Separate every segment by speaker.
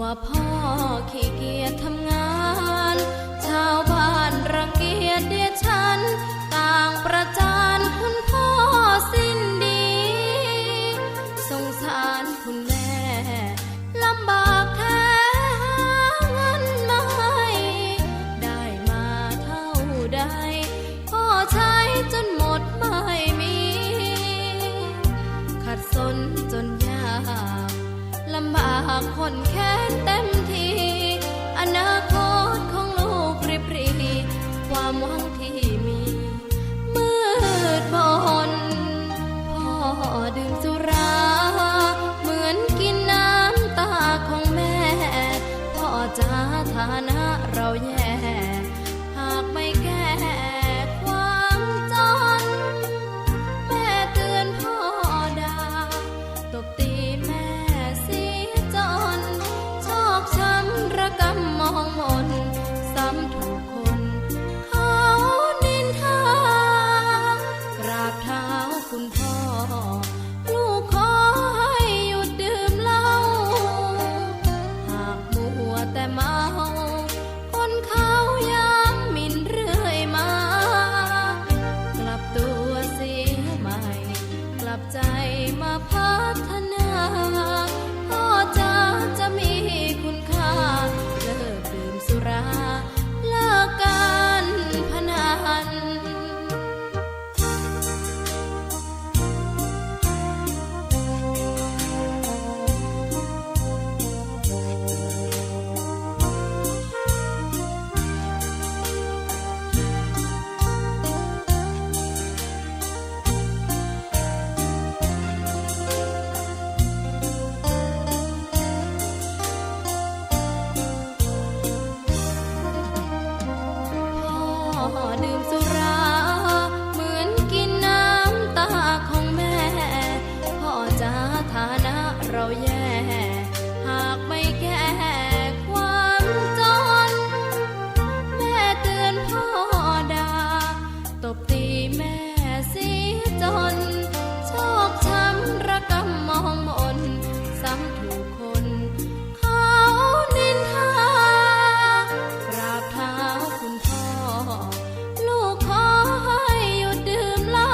Speaker 1: ว่าพ่อขี้เกียจทำงานชาวบ้านรังเกียจเดียฉันต่างประจานคุณพ่อสิ้นดีสงสารคุณแม่ลำบากแท้หาเงินมาให้ได้มาเท่าใดพ่อใช้จนหมดไม่มีขัดสนจนยากลำบากคนแค้นเต็มทีอนาคตของลูกริบหรี่ความหวังที่มีมืดมนพ่อดื่มสุราเหมือนกินน้ำตาของแม่พ่อจะฐานะเราแย่หากไม่แก้ความจนแม่เตือนพ่อด่าตบตีแม่เสียจนชอกช้ำระกำมองมนซ้ำถูกคนเขานินทากราบเท้าคุณพ่อลูกขอให้หยุดดื่มเหล้าหากมัวแต่เมาคนเขาย้ำหมิ่นเรื่อยมากลับตัวเสียใหม่กลับใจมาพัฒนาพ่อจะมีคุณค่าเลิกดื่มสุราเลิกการพนันพ่อดื่มสุราเหมือนกินน้ำตาของแม่พ่อจะฐานะเราแย่หากไม่แก้ความจนแม่เตือนพ่อด่าตบตีแม่เสียจนชอกช้ำระกำมองมนซ้ำถูกคนเขานินทากราบเท้าคุณพ่อลูกขอให้หยุดดื่มเหล้า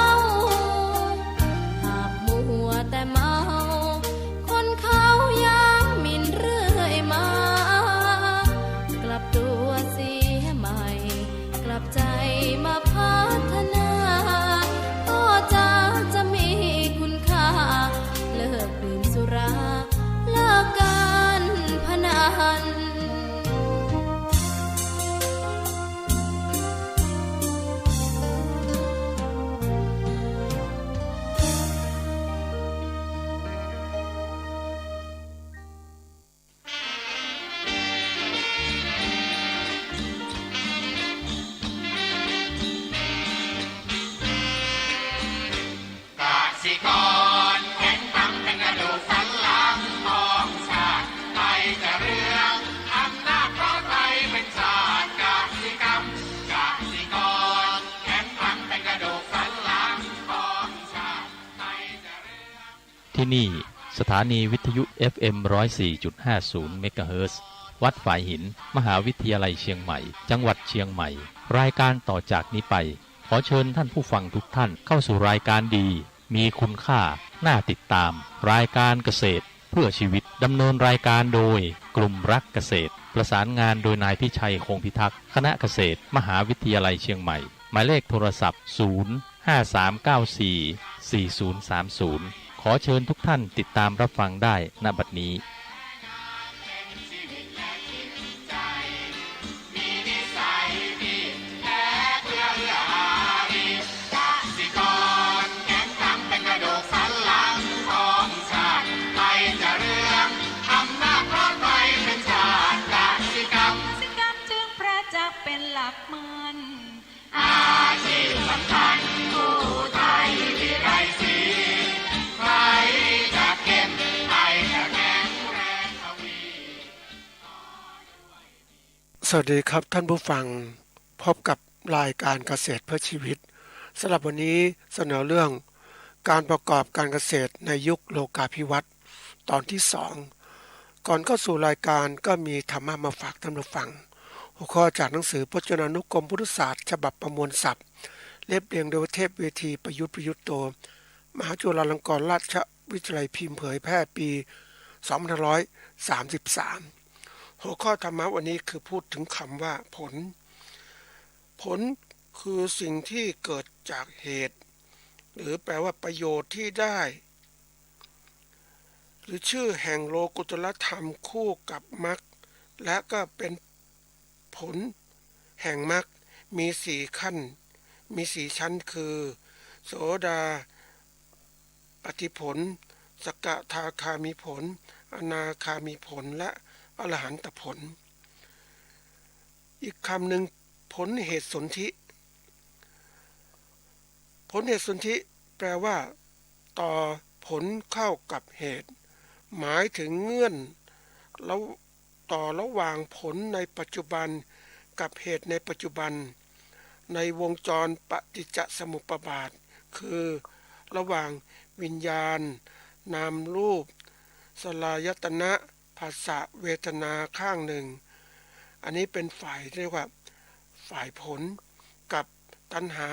Speaker 1: หากมัวแต่เมาคนเขาย้ำหมิ่นเรื่อยมากลับตัวเสียใหม่กลับใจมาพัฒนาพ่อจะมีคุณค่าเลิกดื่มสุราเลิกการพนัน
Speaker 2: กสิกรแข็งตั้งเป็นกระดูกสันหลังของชาติไทยจะเรืองอำนาจเพราะไทยเป็นชาติกสิกรรมกสิกรแข็งตั้งเป็นกระดูกสันหลังของชาติไทยจะเรือง
Speaker 3: ที่นี่สถานีวิทยุ FM 104.50 เมกะเฮิรตซ์วัดฝายหินมหาวิทยาลัยเชียงใหม่จังหวัดเชียงใหม่รายการต่อจากนี้ไปขอเชิญท่านผู้ฟังทุกท่านเข้าสู่รายการดีมีคุณค่าน่าติดตามรายการเกษตรเพื่อชีวิตดำเนินรายการโดยกลุ่มรักเกษตรประสานงานโดยนายพิชัยคงพิทักษ์คณะเกษตรมหาวิทยาลัยเชียงใหม่หมายเลขโทรศัพท์ 053944030 ขอเชิญทุกท่านติดตามรับฟังได้ณบัดนี้
Speaker 4: สวัสดีครับท่านผู้ฟังพบกับรายการเกษตรเพื่อชีวิตสำหรับวันนี้เสนอเรื่องการประกอบการเกษตรในยุคโลกาภิวัตน์ตอนที่ ก่อนเข้าสู่รายการก็มีธรรมะมาฝากท่านผู้ฟังหัวข้อจากหนังสือพจนานุกรมพุทธศาสตร์ฉบับประมวลศัพท์เรียบเรียงโดยเทพเวทีประยุทธ์โตมหาจุฬาลงกรณราชวิทยาลัยพิมพ์เผยแพร่ปี2533หัวข้อธรรมะวันนี้คือพูดถึงคำว่าผลคือสิ่งที่เกิดจากเหตุหรือแปลว่าประโยชน์ที่ได้หรือชื่อแห่งโลกุตตรธรรมคู่กับมรรคและก็เป็นผลแห่งมรรคมี4ขั้นมี4ชั้นคือโสดาปัตติผลสกทาคามิผลอนาคามิผลและอรหันตผลอีกคำหนึ่งผลเหตุสนธิผลเหตุสนธิแปลว่าต่อผลเข้ากับเหตุหมายถึงเงื่อนแล้วต่อระหว่างผลในปัจจุบันกับเหตุในปัจจุบันในวงจรปฏิจจสมุปบาทคือระหว่างวิญญาณนามรูปสลายตนะภาษาเวทนาข้างหนึ่งอันนี้เป็นฝ่ายเรียกว่าฝ่ายผลกับตัณหา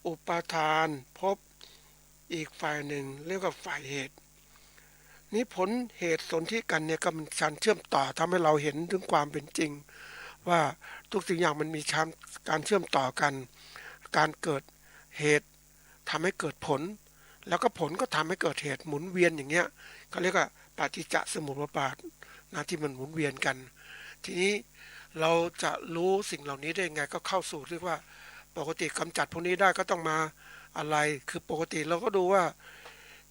Speaker 4: อุปาทานภพอีกฝ่ายหนึ่งเรียกว่าฝ่ายเหตุนี้ผลเหตุสนธิกันเนี่ยก็มันการเชื่อมต่อทำให้เราเห็นถึงความเป็นจริงว่าทุกสิ่งอย่างมันมีการเชื่อมต่อกันการเกิดเหตุทำให้เกิดผลแล้วก็ผลก็ทำให้เกิดเหตุหมุนเวียนอย่างเงี้ยเขาเรียกว่าปฏิจจสมุปบาทนะที่มันหมุนเวียนกันทีนี้เราจะรู้สิ่งเหล่านี้ได้ไงก็เข้าสู่เรียกว่าปกติกำจัดพวกนี้ได้ก็ต้องมาอะไรคือปกติเราก็ดูว่า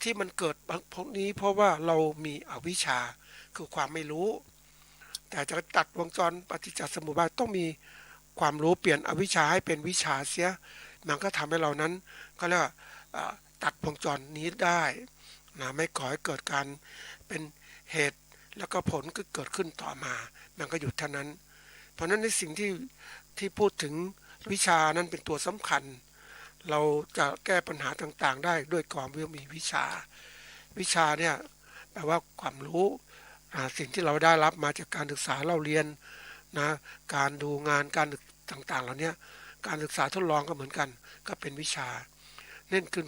Speaker 4: ที่มันเกิดพวกนี้เพราะว่าเรามีอวิชชาคือความไม่รู้แต่จะตัดวงจรปฏิจจสมุปบาทต้องมีความรู้เปลี่ยนอวิชชาให้เป็นวิชาเสียมันก็ทำให้เรานั้นก็เรียกว่าตัดวงจรนี้ได้นะไม่ก่อให้เกิดการเป็นเหตุแล้วก็ผลก็เกิดขึ้นต่อมามันก็หยุดเท่านั้นเพราะนั้นในสิ่งที่พูดถึงวิชานั้นเป็นตัวสำคัญเราจะแก้ปัญหาต่างๆได้ด้วยความมีวิชาเนี่ยแปลว่าความรู้สิ่งที่เราได้รับมาจากการศึกษาเราเรียนนะการดูงานการต่างๆเหล่านี้การศึกษาทดลองก็เหมือนกันก็เป็นวิชาเน้นขึ้น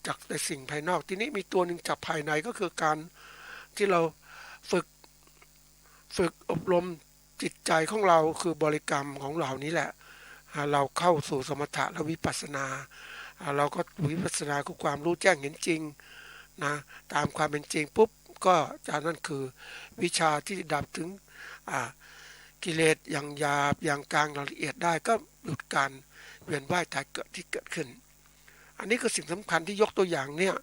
Speaker 4: จากในสิ่งภายนอกทีนี้มีตัวหนึ่งจากภายในก็คือการที่เราฝึกอบรมจิตใจของเราคือบริกรรมของเรานี้แหละเราเข้าสู่สมถะและวิปัสสนาเราก็วิปัสสนาคือความรู้แจ้งเห็นจริงนะตามความเป็นจริงปุ๊บก็จากนั้นคือวิชาที่ดับถึงกิเลสอย่างหยาบอย่างกลางละเอียดได้ก็หยุดการเวียนว่ายตายเกิดที่เกิดขึ้นอันนี้คือสิ่งสำคัญที่ยกตัวอย่างเนี่ย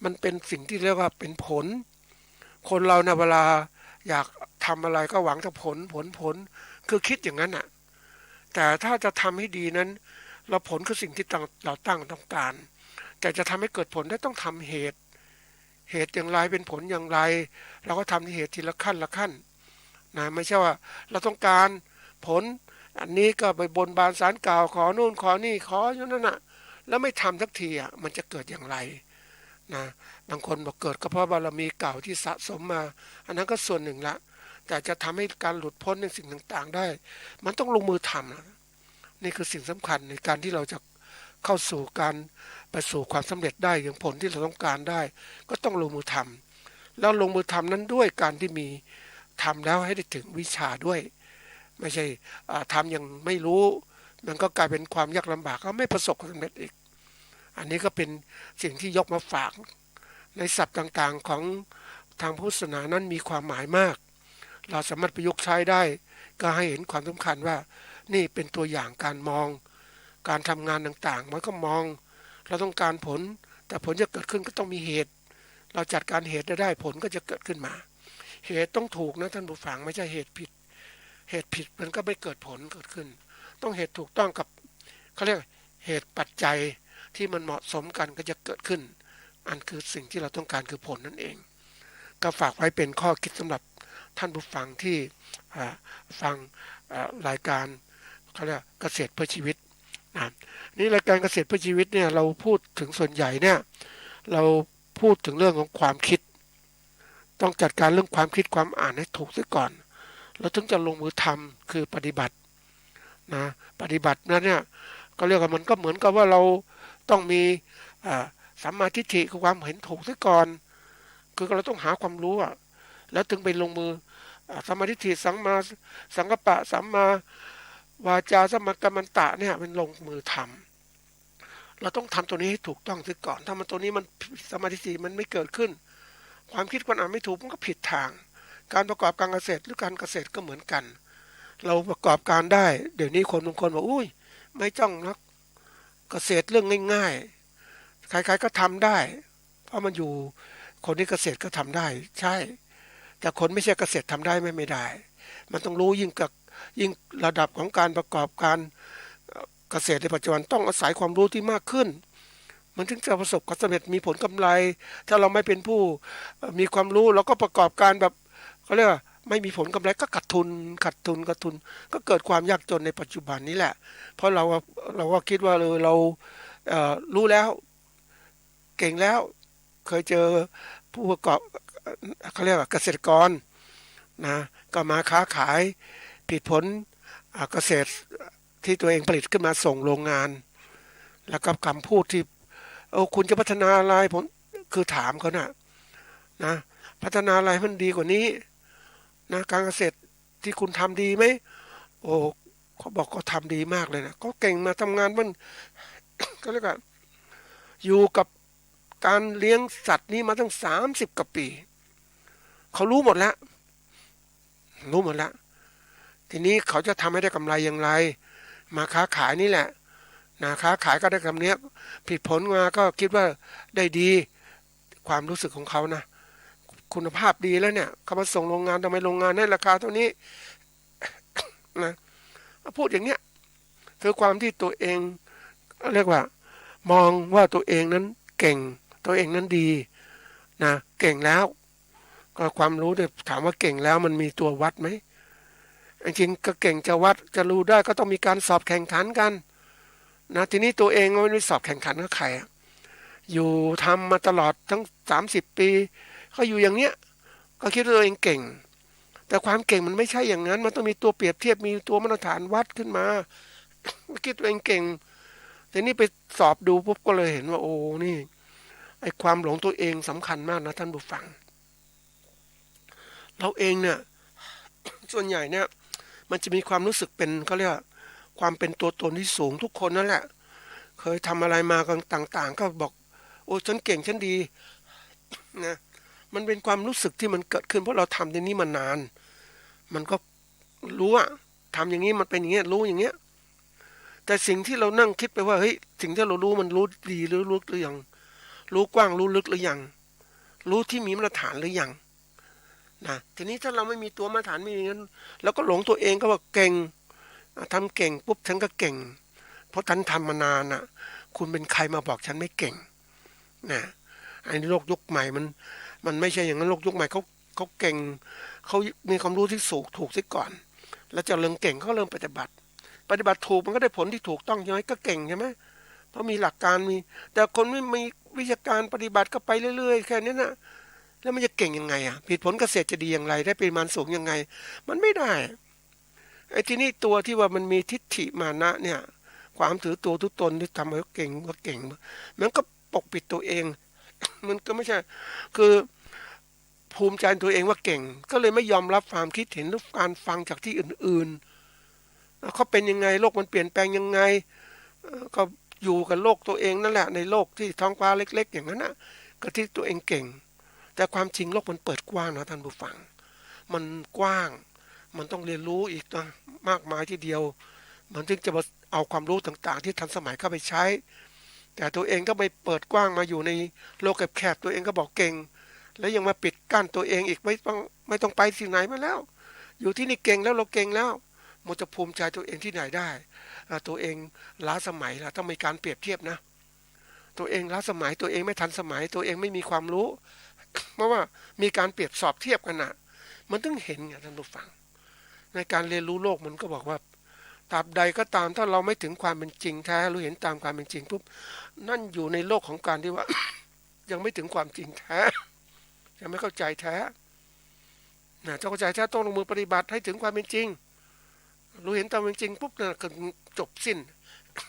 Speaker 4: มันเป็นสิ่งที่เรียกว่าเป็นผลคนเราเวลาอยากทำอะไรก็หวังแต่ผลคือคิดอย่างนั้นแต่ถ้าจะทำให้ดีนั้นเราผลคือสิ่งที่เราต้องการแต่จะทำให้เกิดผลได้ต้องทำเหตุอย่างไรเป็นผลอย่างไรเราก็ทำเหตุทีละขั้นนะไม่ใช่ว่าเราต้องการผลอันนี้ก็ไปบนบานศาลกล่าวขอนู่นขอนี่ขออย่างนั้นแล้วไม่ทำสักทีมันจะเกิดอย่างไรนะบางคนบอกเกิดก็เพราะบารมีเก่าที่สะสมมาอันนั้นก็ส่วนหนึ่งละแต่จะทำให้การหลุดพ้นในสิ่งต่างๆได้มันต้องลงมือทำนะนี่คือสิ่งสำคัญในการที่เราจะเข้าสู่การไปสู่ความสำเร็จได้อย่างผลที่เราต้องการได้ก็ต้องลงมือทำแล้วลงมือทำนั้นด้วยการที่มีทำแล้วให้ได้ถึงวิชาด้วยไม่ใช่ทำอย่างไม่รู้มันก็กลายเป็นความยากลำบากก็ไม่ประสบความสำเร็จอีกอันนี้ก็เป็นสิ่งที่ยกมาฝากในศัพท์ต่างๆของทางพุทธศาสนานั้นมีความหมายมากเราสามารถประยุกต์ใช้ได้ก็ให้เห็นความสำคัญว่านี่เป็นตัวอย่างการมองการทำงานต่างๆมันก็มองเราต้องการผลแต่ผลจะเกิดขึ้นก็ต้องมีเหตุเราจัดการเหตุได้ผลก็จะเกิดขึ้นมาเหตุต้องถูกนะท่านผู้ฟังไม่ใช่เหตุผิดมันก็ไม่เกิดผลเกิดขึ้นต้องเหตุถูกต้องกับเขาเรียกเหตุปัจจัยที่มันเหมาะสมกันก็จะเกิดขึ้นอันคือสิ่งที่เราต้องการคือผลนั่นเองก็ฝากไว้เป็นข้อคิดสำหรับท่านผู้ฟังที่ฟังรายการเขาเรียกเกษตรเพื่อชีวิตนี่รายการเกษตรเพื่อชีวิตเนี่ยเราพูดถึงส่วนใหญ่เนี่ยเราพูดถึงเรื่องของความคิด ต้องจัดการเรื่องความคิดความอ่านให้ถูกซะก่อนแล้วถึงจะลงมือทำคือปฏิบัตินะปฏิบัตินั้นเนี่ยก็เรียกว่ามันก็เหมือนกับว่าเราต้องมีสัมมาทิฏฐิคือความเห็นถูกซะก่อนคือเราต้องหาความรู้แล้วถึงไปลงมือสัมมาทิฏฐิสัมมาสังกัปปะสัมมาวาจาสัมมากัมมันตะเนี่ยเป็นลงมือทำเราต้องทำตัวนี้ให้ถูกต้องซะก่อนถ้ามันตัวนี้มันสัมมาทิฏฐิมันไม่เกิดขึ้นความคิดความอ่านไม่ถูกมันก็ผิดทางการประกอบการเกษตรหรือการเกษตรก็เหมือนกันเราประกอบการได้เดี๋ยวนี้คนบางคนบอกอุ้ยไม่จ้องนักเกษตรเรื่องง่ายๆใครๆก็ทำได้เพราะมันอยู่คนที่เกษตรก็ทำได้ใช่แต่คนไม่ใช่เกษตรทำได้ไม่ได้มันต้องรู้ยิ่งระดับของการประกอบการเกษตรในปัจจุบันต้องอาศัยความรู้ที่มากขึ้นมันถึงจะประสบความสำเร็จมีผลกำไรถ้าเราไม่เป็นผู้มีความรู้เราก็ประกอบการแบบเขาเรียกว่าไม่มีผลกำไรก็ขาดทุนก็เกิดความยากจนในปัจจุบันนี้แหละเพราะเราก็คิดว่าเรารู้แล้วเก่งแล้วเคยเจอผู้ประกอบเขาเรียกว่าเกษตรกรนะก็มาค้าขายผิดผลเกษตรที่ตัวเองผลิตขึ้นมาส่งโรงงานแล้วก็คำพูดที่คุณจะพัฒนาอะไรผมคือถามเขานะพัฒนาอะไรมันดีกว่านี้นะการเกษตรที่คุณทำดีไหมเขาบอกเขาทำดีมากเลยนะเขาเก่งมาทำงานมัน ก็เรียกว่าอยู่กับการเลี้ยงสัตว์นี้มาตั้ง30 กว่าปีเขารู้หมดแล้วทีนี้เขาจะทำให้ได้กำไรอย่างไรมาค้าขายนี่แหละนะค้าขายก็ได้กำไรผิดผลมาก็คิดว่าได้ดีความรู้สึกของเขานะคุณภาพดีแล้วเนี่ยเขามาส่งโรงงานทำไมโรงงานให้ราคาเท่านี้ นะพูดอย่างเนี้ยคือความที่ตัวเองเรียกว่ามองว่าตัวเองนั้นเก่งตัวเองนั้นดีนะเก่งแล้วก็ความรู้เนี่ยถามว่าเก่งแล้วมันมีตัววัดไหมจริงๆก็เก่งจะวัดจะรู้ได้ก็ต้องมีการสอบแข่งขันกันนะทีนี้ตัวเองไม่ได้สอบแข่งขันกับใครอยู่ทำมาตลอดทั้ง30 ปีก็อยู่อย่างเนี้ยก็คิดว่าตัวเองเก่งแต่ความเก่งมันไม่ใช่อย่างนั้นมันต้องมีตัวเปรียบเทียบมีตัวมาตรฐานวัดขึ้นมาคิดตัวเองเก่งทีนี้ไปสอบดูปุ๊บก็เลยเห็นว่าโอ้นี่ไอ้ความหลงตัวเองสำคัญมากนะท่านผู้ฟังเราเองเนี่ยส่วนใหญ่เนี่ยมันจะมีความรู้สึกเป็นเขาเรียกความเป็นตัวตนที่สูงทุกคนนั่นแหละเคยทำอะไรมาต่างๆก็บอกโอ้ฉันเก่งฉันดีนะมันเป็นความรู้สึกที่มันเกิดขึ้นเพราะเราทำในนี้มานานมันก็รู้ว่าทำอย่างนี้มันเป็นอย่างเงี้ยรู้อย่างเงี้ยแต่สิ่งที่เรานั่งคิดไปว่าเฮ้ยสิ่งที่เรารู้มันรู้ดีหรือรู้หรือยังรู้กว้างรู้ลึกหรือยังรู้ที่มีมาตรฐานหรือยังนะทีนี้ถ้าเราไม่มีตัวมาตรฐานไม่มีงั้นเราก็หลงตัวเองก็ว่าเก่งทำเก่งปุ๊บฉันก็เก่งเพราะฉันทำมานานน่ะคุณเป็นใครมาบอกฉันไม่เก่งนะไอ้โลกยุคใหม่มันไม่ใช่อย่างนั้นโลกยุคใหม่เขาเก่งเขามีความรู้ที่ถูกซะก่อนแล้วจะเริ่มเก่งเขาเริ่มปฏิบัติถูกมันก็ได้ผลที่ถูกต้องใช่ไหมก็เก่งใช่ไหมเพราะมีหลักการมีแต่คนไม่มีวิชาการปฏิบัติก็ไปเรื่อยๆแค่นี้นะแล้วมันจะเก่งยังไงผิดผลเกษตรจะดีอย่างไรได้ปริมาณสูงยังไงมันไม่ได้ไอ้ที่นี่ตัวที่ว่ามันมีทิฏฐิมานะเนี่ยความถือตัวทุกตนที่ทำให้เก่งมันก็ปกปิดตัวเองมันก็ไม่ใช่คือภูมิใจตัวเองว่าเก่งก็เลยไม่ยอมรับความคิดเห็นหรือการฟังจากที่อื่นๆเขาเป็นยังไงโลกมันเปลี่ยนแปลงยังไงก็อยู่กับโลกตัวเองนั่นแหละในโลกที่ท้องฟ้าเล็กๆอย่างนั้นนะก็ที่ตัวเองเก่งแต่ความจริงโลกมันเปิดกว้างนะท่านผู้ฟังมันกว้างมันต้องเรียนรู้อีกนะมากมายทีเดียวมันจึงจะเอาความรู้ต่างๆที่ทันสมัยเข้าไปใช้แต่ตัวเองก็ไม่เปิดกว้างมาอยู่ในโลกแคบๆตัวเองก็บอกเก่งแล้วยังมาปิดกั้นตัวเองอีกไม่ต้องไปที่ไหนมาแล้วอยู่ที่นี่เก่งแล้วเราเก่งแล้วมันจะภูมิใจตัวเองที่ไหนได้ตัวเองล้าสมัยแล้วต้องมีการเปรียบเทียบนะตัวเองล้าสมัยตัวเองไม่ทันสมัยตัวเองไม่มีความรู้เพราะว่ามีการเปรียบสอบเทียบกันนะมันต้องเห็นไงท่านผู้ฟังในการเรียนรู้โลกมันก็บอกว่าตราบใดก็ตามถ้าเราไม่ถึงความเป็นจริงแท้รู้เห็นตามความเป็นจริงปุ๊บนั่นอยู่ในโลกของการที่ว่า ยังไม่ถึงความจริงแท้ยังไม่เข้าใจแท้ นะเจ้าเข้าใจถ้าต้องลงมือปฏิบัติให้ถึงความเป็นจริงรู้เห็นตามเป็นจริงปุ๊บเนี่ยก็จบสิ้น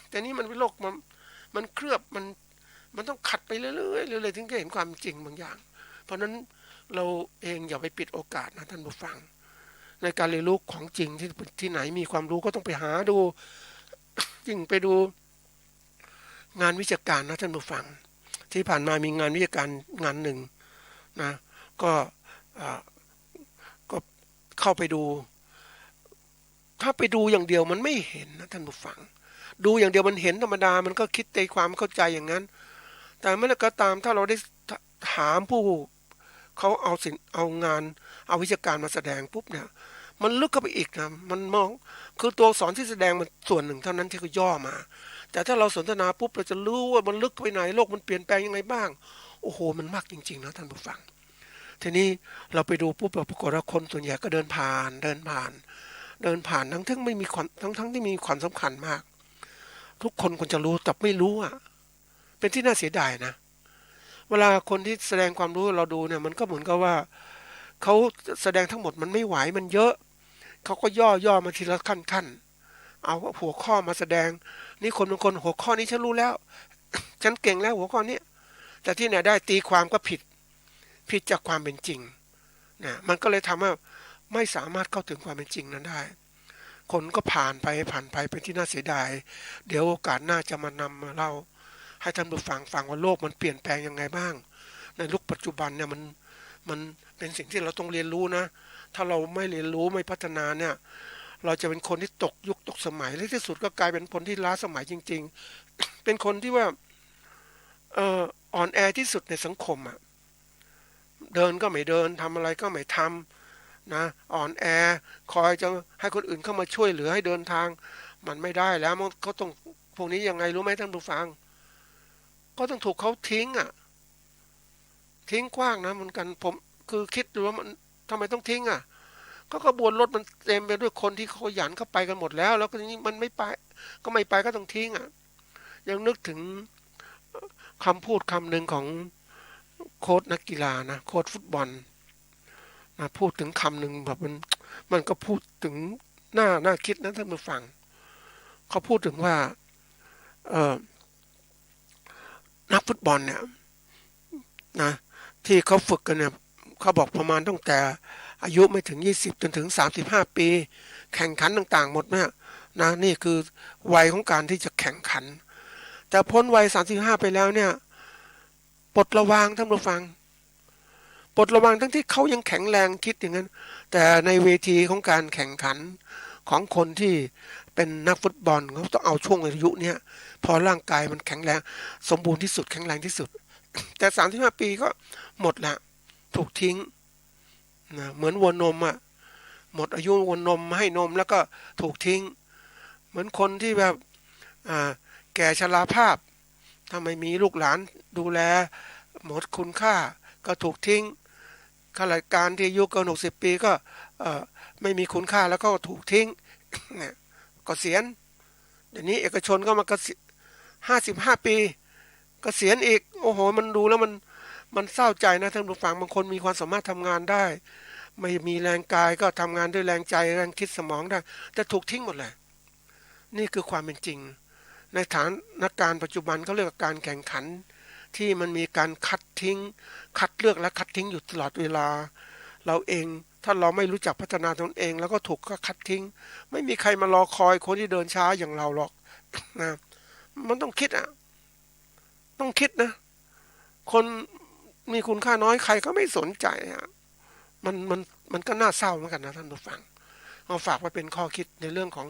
Speaker 4: แต่นี้มันเป็นโลกมันเคลือบมันต้องขัดไปเรื่อยๆเรื่อยๆถึงจะเห็นความจริงบางอย่างเพราะนั้นเราเองอย่าไปปิดโอกาสนะท่านผู้ฟังในการเรียนรู้ของจริงที่ไหนมีความรู้ก็ต้องไปหาดูยิ่งไปดูงานวิชาการนะท่านผู้ฟังที่ผ่านมามีงานวิชาการงานหนึ่งนะก็เข้าไปดูถ้าไปดูอย่างเดียวมันไม่เห็นนะท่านผู้ฟังดูอย่างเดียวมันเห็นธรรมดามันก็คิดในความเข้าใจอย่างนั้นแต่เมื่อก็ตามถ้าเราได้ถามผู้เขาเอางานเอาวิชาการมาแสดงปุ๊บเนี่ยมันลึกเข้าไปอีกนะมันมองคือตัวสอนที่แสดงมันส่วนหนึ่งเท่านั้นที่เขาย่อมาแต่ถ้าเราสนทนาปุ๊บเราจะรู้ว่ามันลึกไปไหนโลกมันเปลี่ยนแปลงยังไงบ้างโอ้โหมันมากจริงๆนะท่านผู้ฟังทีนี้เราไปดูปุ๊บปรากฏว่าคนส่วนใหญ่ก็เดินผ่านทั้งที่ไม่มีความทั้งที่มีความสำคัญมากทุกคนควรจะรู้แต่ไม่รู้อ่ะเป็นที่น่าเสียดายนะเวลาคนที่แสดงความรู้เราดูเนี่ยมันก็เหมือนกับว่าเขาแสดงทั้งหมดมันไม่ไหวมันเยอะเขาก็ย่อมาทีละขั้นเอาหัวข้อมาแสดงนี่คนบางคนหัวข้อนี้ฉันรู้แล้วฉันเก่งแล้วหัวข้อนี้แต่ที่ไหนได้ตีความก็ผิดจากความเป็นจริงนะมันก็เลยทำให้ไม่สามารถเข้าถึงความเป็นจริงนั้นได้คนก็ผ่านไปเป็นที่น่าเสียดายเดี๋ยวโอกาสหน้าจะมานำมาเล่าให้ท่านผู้ฟังว่าโลกมันเปลี่ยนแปลงยังไงบ้างในยุคปัจจุบันเนี่ยมันเป็นสิ่งที่เราต้องเรียนรู้นะถ้าเราไม่เรียนรู้ไม่พัฒนาเนี่ยเราจะเป็นคนที่ตกยุคตกสมัยและที่สุดก็กลายเป็นคนที่ล้าสมัยจริงๆเป็นคนที่ว่าอ่อนแอที่สุดในสังคมอ่ะเดินก็ไม่เดินทำอะไรก็ไม่ทำนะอ่อนแอคอยจะให้คนอื่นเข้ามาช่วยเหลือให้เดินทางมันไม่ได้แล้วมันเขาต้องพวกนี้ยังไงรู้ไหมท่านผู้ฟังก็ต้องถูกเขาทิ้งกว้างนะเหมือนกันผมคือคิดดูว่ามันทำไมต้องทิ้งก็ขบวนรถมันเต็มไปด้วยคนที่เขาหยันเข้าไปกันหมดแล้วแล้วก็นี้มันไม่ไปก็ต้องทิ้งยังนึกถึงคำพูดคำหนึ่งของโค้ชนักกีฬานะโค้ชฟุตบอลนะพูดถึงคำหนึ่งแบบมันก็พูดถึงน่าคิดนะท่านผู้ฟังเขาพูดถึงว่านักฟุตบอลเนี่ยนะที่เขาฝึกกันเนี่ยเขาบอกประมาณตั้งแต่อายุไม่ถึง20จนถึง35ปีแข่งขันต่างๆหมดเนี่ยนะนี่คือวัยของการที่จะแข่งขันแต่พ้นวัย35ไปแล้วเนี่ยปลดระวางท่านผู้ฟังปลดระวางทั้งที่เขายังแข็งแรงคิดอย่างนั้นแต่ในเวทีของการแข่งขันของคนที่เป็นนักฟุตบอลเขาต้องเอาช่วงอายุเนี้ยพอร่างกายมันแข็งแรงสมบูรณ์ที่สุดแข็งแรงที่สุดแต่35ปีก็หมดละถูกทิ้งนะเหมือนวัวนมหมดอายุวัวนมให้นมแล้วก็ถูกทิ้งเหมือนคนที่แบบแก่ชราภาพถ้าไม่มีลูกหลานดูแลหมดคุณค่าก็ถูกทิ้งข้าราชการที่อายุเกิน60ปีก็ไม่มีคุณค่าแล้วก็ถูกทิ้งเนี่ยเกษียณเดี๋ยวนี้เอกชนก็มา55ปีเกษียณอีกโอ้โหมันดูแล้วมันเศร้าใจนะท่านผู้ฟังบางคนมีความสามารถทำงานได้ไม่มีแรงกายก็ทำงานด้วยแรงใจแรงคิดสมองได้แต่ถูกทิ้งหมดเลยนี่คือความเป็นจริงในสถานการณ์ปัจจุบันเขาเรียกว่าการแข่งขันที่มันมีการคัดทิ้งคัดเลือกและคัดทิ้งอยู่ตลอดเวลาเราเองถ้าเราไม่รู้จักพัฒนาตนเองแล้วก็ถูกก็คัดทิ้งไม่มีใครมารอคอยคนที่เดินช้าอย่างเราหรอกนะมันต้องคิดต้องคิดนะคนมีคุณค่าน้อยใครก็ไม่สนใจมันก็น่าเศร้าเหมือนกันนะท่านผู้ฟังเอาฝากไว้เป็นข้อคิดในเรื่องของ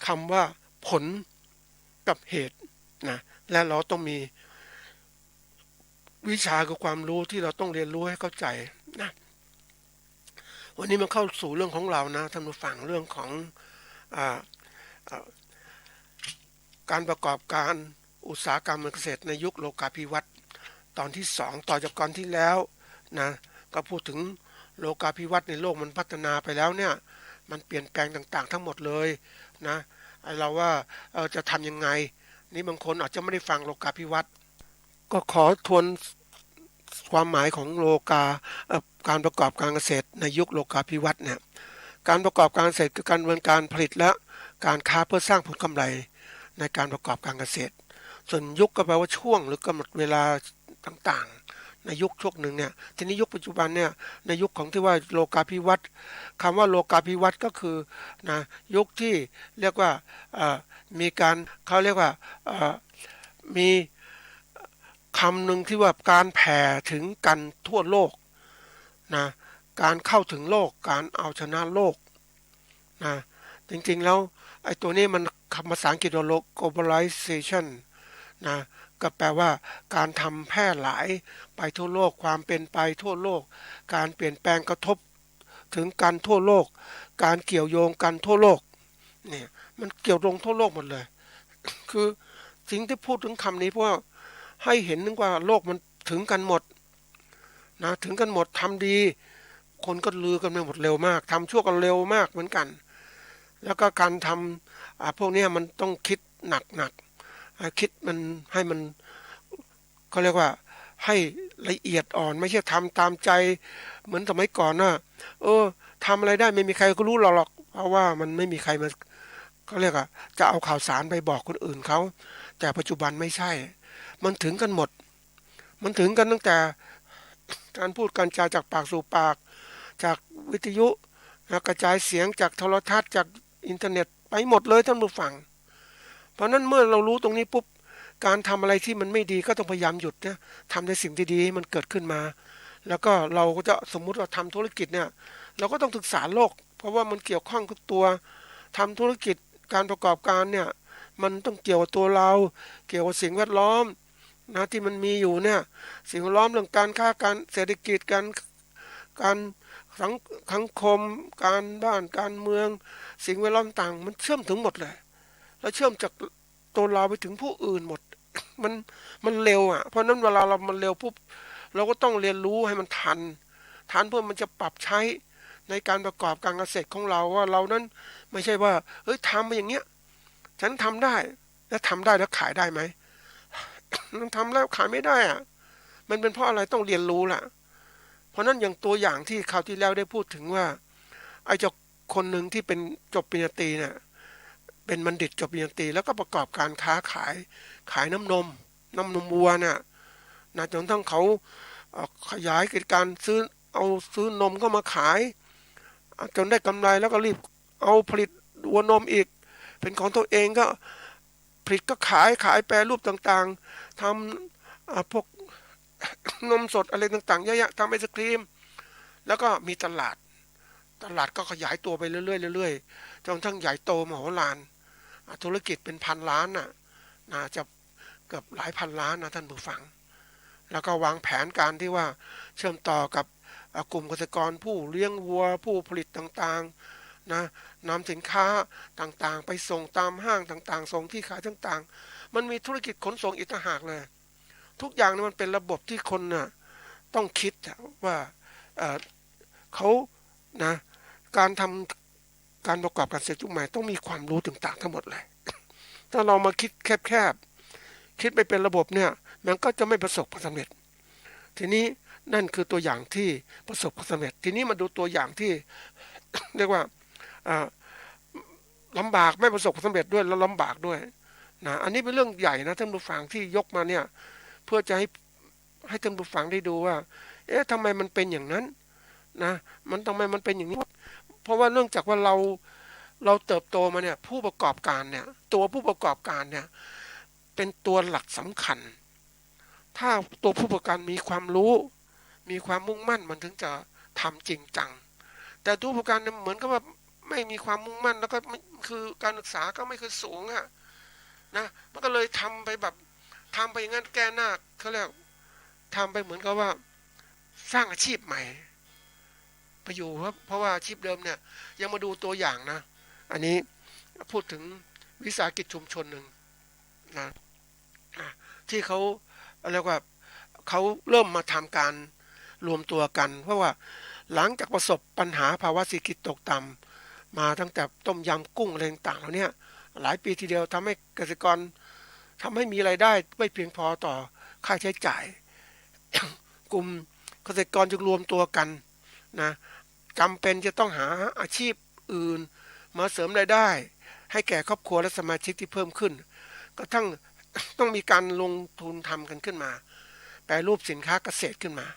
Speaker 4: คำว่าผลกับเหตุนะและเราต้องมีวิชากับความรู้ที่เราต้องเรียนรู้ให้เข้าใจนะวันนี้มันเข้าสู่เรื่องของเรานะท่านผู้ฟังเรื่องของการประกอบการอุตสาหกรรมเกษตรในยุคโลกาภิวัตน์ตอนที่2ต่อจากตอนที่แล้วนะก็พูดถึงโลกาภิวัตน์ในโลกมันพัฒนาไปแล้วเนี่ยมันเปลี่ยนแปลงต่างๆทั้งหมดเลยนะเราว่าจะทำยังไงนี่บางคนอาจจะไม่ได้ฟังโลกาภิวัตน์ก็ขอทวน ความหมายของโลกาการประกอบการเกษตรในยุคโลกาภิวัตน์เนี่ยการประกอบการเกษตรคือการดำเนินการผลิตและการค้าเพื่อสร้างผลกำไรในการประกอบการเกษตรส่วนยุคก็แปลว่าช่วงหรือกำหนดเวลาต่างๆในยุคช่วงหนึ่งเนี่ยทีนี้ยุคปัจจุบันเนี่ยในยุคของที่ว่าโลกาภิวัตน์คำว่าโลกาภิวัตน์ก็คือนะยุคที่เรียกว่ามีการเขาเรียกว่ามีคำหนึ่งที่ว่าการแผ่ถึงกันทั่วโลกนะการเข้าถึงโลกการเอาชนะโลกนะจริงๆแล้วไอ้ตัวนี้มันคำภาษาอังกฤษว่า globalization นะก็แปลว่าการทำแพร่หลายไปทั่วโลกความเป็นไปทั่วโลกการเปลี่ยนแปลงกระทบถึงกันทั่วโลกการเกี่ยวโยงกันทั่วโลกเนี่ยมันเกี่ยวโยงทั่วโลกหมดเลยคือสิ่งที่พูดถึงคำนี้เพราะว่าให้เห็นนึงว่าโลกมันถึงกันหมดนะถึงกันหมดทำดีคนก็ลือกันไปหมดเร็วมากทำชั่วกันเร็วมากเหมือนกันแล้วก็การทำพวกนี้มันต้องคิดหนักคิดมันให้มันเขาเรียกว่าให้ละเอียดอ่อนไม่ใช่ทำตามใจเหมือนสมัยก่อนนะทำอะไรได้ไม่มีใครก็รู้หรอกเพราะว่ามันไม่มีใครมาเขาเรียกว่าจะเอาข่าวสารไปบอกคนอื่นเขาแต่ปัจจุบันไม่ใช่มันถึงกันหมดมันถึงกันตั้งแต่การพูดการจาจากปากสู่ปากจากวิทยุกระจายเสียงจากโทรทัศน์จากอินเทอร์เน็ตไปหมดเลยท่านผู้ฟังเพราะนั้นเมื่อเรารู้ตรงนี้ปุ๊บการทำอะไรที่มันไม่ดีก็ต้องพยายามหยุดนะทำในสิ่งที่ดีให้มันเกิดขึ้นมาแล้วก็เราก็จะสมมุติเราทำธุรกิจเนี่ยเราก็ต้องศึกษาโลกเพราะว่ามันเกี่ยวข้องกับตัวทำธุรกิจการประกอบการเนี่ยมันต้องเกี่ยวกับตัวเราเกี่ยวกับสิ่งแวดล้อมนะที่มันมีอยู่เนี่ยสิ่งแวดล้อมเรื่องการค้าการเศรษฐกิจการสังคมการบ้านการเมืองสิ่งแวดล้อมต่างมันเชื่อมถึงหมดเลยแล้วเชื่อมจากตัวเราไปถึงผู้อื่นหมดมันเร็วเพราะนั้นเวลาเรามันเร็วปุ๊บเราก็ต้องเรียนรู้ให้มันทันเพื่อมันจะปรับใช้ในการประกอบการเกษตรของเราว่าเรานั้นไม่ใช่ว่าเฮ้ยทำมาอย่างเงี้ยฉันทำได้แล้วทำได้แล้วขายได้ไหมมันทำแล้วขายไม่ได้มันเป็นเพราะอะไรต้องเรียนรู้ล่ะเพราะนั้นอย่างตัวอย่างที่คราวที่แล้วได้พูดถึงว่าไอ้เจ้าคนหนึ่งที่เป็นจบปริญญาตรีเนี่ยเป็นบัณฑิตจบปริญญาตรีแล้วก็ประกอบการค้าขายน้ำนมวัวน่ะนะจนทั้งเขาขยายกิจการซื้อนมเข้ามาขายจนได้กำไรแล้วก็รีบเอาผลิตวัวนมอีกเป็นของตัวเองก็ผลิตก็ขายแปรรูปต่างๆทำพวกนมสดอะไรต่างๆเยอะแยะทำไอศกรีมแล้วก็มีตลาดก็ขยายตัวไปเรื่อยๆจนทั้งใหญ่โตมโหฬารธุรกิจเป็นพันล้านน่ะจะเกือบหลายพันล้านนะท่านผู้ฟังแล้วก็วางแผนการที่ว่าเชื่อมต่อกับกลุ่มเกษตรกรผู้เลี้ยงวัวผู้ผลิตต่างๆนะนำสินค้าต่างๆไปส่งตามห้างต่างๆส่งที่ขายต่างๆมันมีธุรกิจขนส่งอีกต่างหากเลยทุกอย่างมันเป็นระบบที่คนน่ะต้องคิดว่าเขานะการทำการประกอบการเกษตรยุคใหม่ต้องมีความรู้ต่างๆทั้งหมดเลยถ้าเรามาคิดแคบคิดไปเป็นระบบเนี่ยมันก็จะไม่ประสบความสำเร็จทีนี้นั่นคือตัวอย่างที่ประสบความสำเร็จทีนี้มาดูตัวอย่างที่ เรียกว่าลำบากไม่ประสบความสำเร็จด้วยแล้วลำบากด้วยนะอันนี้เป็นเรื่องใหญ่นะท่านผู้ฟังที่ยกมาเนี่ยเพื่อจะให้ท่านผู้ฟังได้ดูว่าทำไมมันเป็นอย่างนั้นนะมันทำไมมันเป็นอย่างนี้เพราะว่าเนื่องจากว่าเราเติบโตมาเนี่ยผู้ประกอบการเนี่ยตัวผู้ประกอบการเนี่ยเป็นตัวหลักสำคัญถ้าตัวผู้ประกอบการมีความรู้มีความมุ่งมั่นมันถึงจะทำจริงจังแต่ตัวผู้ประกอบการเหมือนกับว่าไม่มีความมุ่งมั่นแล้วก็คือการศึกษาก็ไม่คือสูงนะมันก็เลยทำไปแบบทำไปอย่างนั้นแก้หน้าเขาเรียกทำไปเหมือนกับว่าสร้างอาชีพใหม่ไปอยู่เพราะว่าอาชีพเดิมเนี่ยยังมาดูตัวอย่างนะอันนี้พูดถึงวิสาหกิจชุมชนหนึ่งนะที่เขาเรียกว่าเขาเริ่มมาทำการรวมตัวกันเพราะว่าหลังจากประสบปัญหาภาวะเศรษฐกิจตกต่ำมาตั้งแต่ต้มยำกุ้งอะไรต่างๆแล้วเนี่ยหลายปีทีเดียวทำให้เกษตรกรทำให้มีรายได้ไม่เพียงพอต่อค่าใช้จ่าย กลุ่มเกษตรกรจึงรวมตัวกันนะจำเป็นจะต้องหาอาชีพอื่นมาเสริมรายได้ให้แก่ครอบครัวและสมาชิกที่เพิ่มขึ้นก็ต้องมีการลงทุนทำกันขึ้นมาแปรรูปสินค้าเกษตรขึ้นมา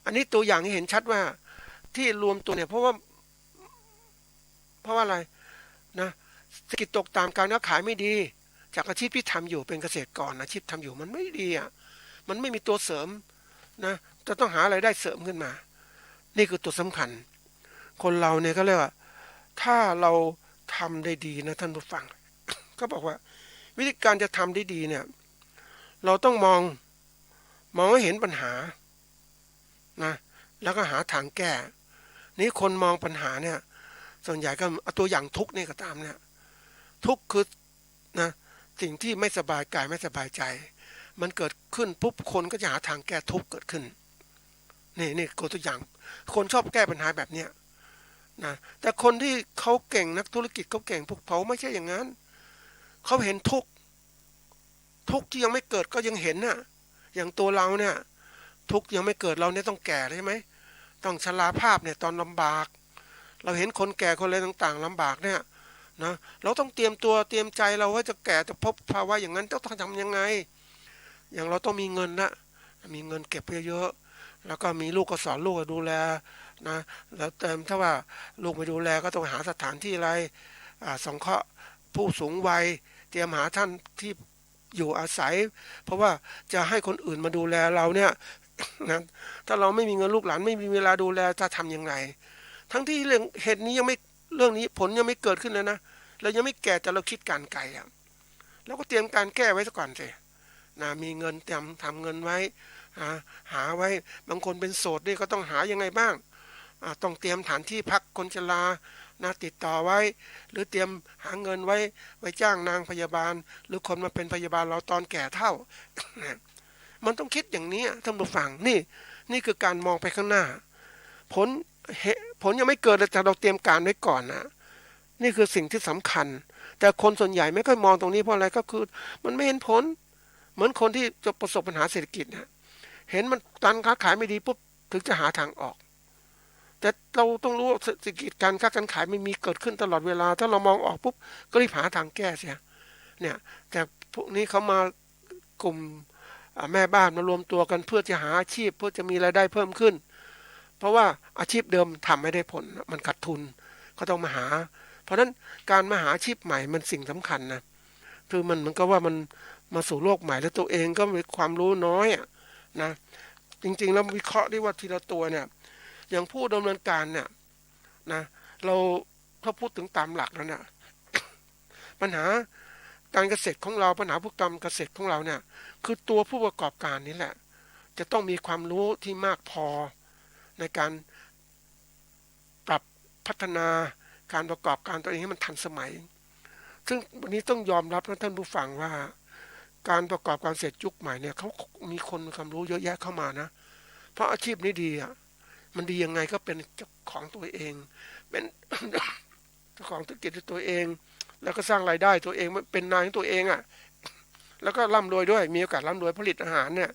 Speaker 4: อันนี้ตัวอย่างที่เห็นชัดว่าที่รวมตัวเนี่ยเพราะว่าอะไรนะเศรษฐกิจตกต่ำการค้าขายไม่ดีจากอาชีพที่ทำอยู่เป็นเกษตรกรอาชีพทำอยู่มันไม่ดีอ่ะมันไม่มีตัวเสริมนะจะต้องหาอะไรายได้เสริมขึ้นมานี่คือตัวสำคัญคนเราเนี่ยก็เรียกว่าถ้าเราทำได้ดีนะท่านผู้ฟัง ก็บอกว่าวิธีการจะทำได้ดีเนี่ยเราต้องมองให้เห็นปัญหานะแล้วก็หาทางแก้นี้คนมองปัญหาเนี่ยส่วนใหญ่ก็เอาตัวอย่างทุกข์นี่ก็ตามเนี่ยทุกข์คือนะสิ่งที่ไม่สบายกายไม่สบายใจมันเกิดขึ้นปุ๊บคนก็จะหาทางแก้ทุกข์เกิดขึ้นนี่ตัวอย่างคนชอบแก้ปัญหาแบบเนี้ยนะแต่คนที่เขาเก่งนักธุรกิจเขาเก่งพวกเขาไม่ใช่อย่างนั้นเขาเห็นทุกข์ที่ยังไม่เกิดก็ยังเห็นน่ะอย่างตัวเราเนี่ยทุกข์ยังไม่เกิดเราเนี่ยต้องแก่ใช่ไหมต้องชราภาพเนี่ยตอนลำบากเราเห็นคนแก่คนอะไรต่างๆลำบากเนี่ยนะเราต้องเตรียมตัวเตรียมใจเราว่าจะแก่จะพบภาวะอย่างนั้นต้องทำยังไงอย่างเราต้องมีเงินนะมีเงินเก็บเยอะๆแล้วก็มีลูกก็สอนลูกดูแลนะแล้วเติมถ้าว่าลูกไม่ดูแลก็ต้องหาสถานที่อะไรสงเคราะห์ผู้สูงวัยเตรียมหาท่านที่อยู่อาศัยเพราะว่าจะให้คนอื่นมาดูแลเราเนี่ยนะถ้าเราไม่มีเงินลูกหลานไม่มีเวลาดูแลจะทำยังไงทั้งที่เรื่องเหตุนี้ยังไม่เรื่องนี้ผลยังไม่เกิดขึ้นเลยนะเรายังไม่แก่แต่เราคิดการไกลอ่ะเราก็เตรียมการแก้ไว้ซะก่อนสินะมีเงินเตรียมทำเงินไว้หาไว้บางคนเป็นโสดนี่ก็ต้องหายังไงบ้างต้องเตรียมฐานที่พักคนชรานะติดต่อไว้หรือเตรียมหาเงินไว้จ้างนางพยาบาลหรือคนมาเป็นพยาบาลเราตอนแก่เฒ่า มันต้องคิดอย่างนี้ท่านผู้ฟังนี่คือการมองไปข้างหน้าผลยังไม่เกิดแต่เราเตรียมการไว้ก่อนนะนี่คือสิ่งที่สำคัญแต่คนส่วนใหญ่ไม่ค่อยมองตรงนี้เพราะอะไรก็คือมันไม่เห็นผลเหมือนคนที่จะประสบปัญหาเศรษฐกิจนะเห็นมันการค้าขายไม่ดีปุ๊บถึงจะหาทางออกแต่เราต้องรู้ว่าเศรษฐกิจการค้าการขายไม่มีเกิดขึ้นตลอดเวลาถ้าเรามองออกปุ๊บก็รีบหาทางแก้เสียเนี่ยแต่พวกนี้เขามากลุ่มแม่บ้านมารวมตัวกันเพื่อจะหาอาชีพเพื่อจะมีรายได้เพิ่มขึ้นเพราะว่าอาชีพเดิมทำไม่ได้ผลมันขาดทุนก็ต้องมาหาเพราะฉะนั้นการมาหาอาชีพใหม่มันสิ่งสำคัญนะคือมันก็ว่ามันมาสู่โลกใหม่แล้วตัวเองก็มีความรู้น้อยนะจริงๆแล้ววิเคราะห์ได้ว่าทีละตัวเนี่ยอย่างผู้ดำเนินการเนี่ยนะเราถ้าพูดถึงตามหลักแล้วเนี่ย ปัญหาการเกษตรของเราปัญหาพฤติกรรมเกษตรของเราเนี่ยคือตัวผู้ประกอบการนี่แหละจะต้องมีความรู้ที่มากพอในการปรับพัฒนาการประกอบการตัวเองให้มันทันสมัยซึ่งวันนี้ต้องยอมรับนะท่านผู้ฟังว่าการประกอบการเกษตรยุคใหม่เนี่ยเขามีคนมีความรู้เยอะแยะเข้ามานะเพราะอาชีพนี้ดีอ่ะมันดียังไงก็เป็นเจ้าของตัวเองเป็น เจ้าของธุรกิจตัวเองแล้วก็สร้างรายได้ตัวเองเป็นนายของตัวเองอ่ะแล้วก็ร่ำรวยด้วยมีโอกาสร่ำรวยผลิตอาหารเนี่ย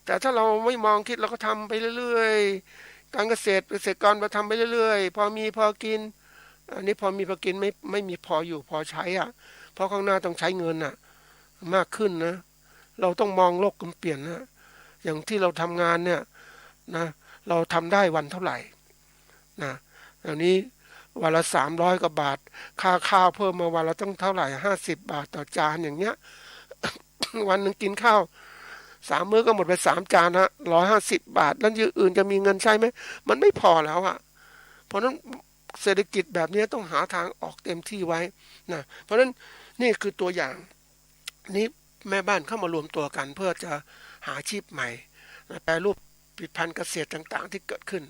Speaker 4: แต่ถ้าเราไม่มองคิดเราก็ทำไปเรื่อยๆการเกษตรกรมาทำไปเรื่อยๆพอมีพอกินอันนี้พอมีพอกินไม่มีพออยู่พอใช้อ่ะเพราะข้างหน้าต้องใช้เงินอ่ะมากขึ้นนะเราต้องมองโลกมันเปลี่ยนนะอย่างที่เราทำงานเนี่ยนะเราทำได้วันเท่าไหร่นะอันนี้วันละ300 กว่าบาทค่าข้าวเพิ่มมาวันละต้องเท่าไหร่50 บาทต่อจานอย่างเงี้ย วันนึงกินข้าว3 มื้อก็หมดไป3 จานนะ150 บาทแล้วอย่างอื่นจะมีเงินใช้ไหมมันไม่พอแล้วอ่ะเพราะนั้นเศรษฐกิจแบบนี้ต้องหาทางออกเต็มที่ไว้นะเพราะนั้นนี่คือตัวอย่างนี้แม่บ้านเข้ามารวมตัวกันเพื่อจะหาอาชีพใหม่แปรรูปผลิตภัณฑ์เกษตรต่างๆที่เกิดขึ้น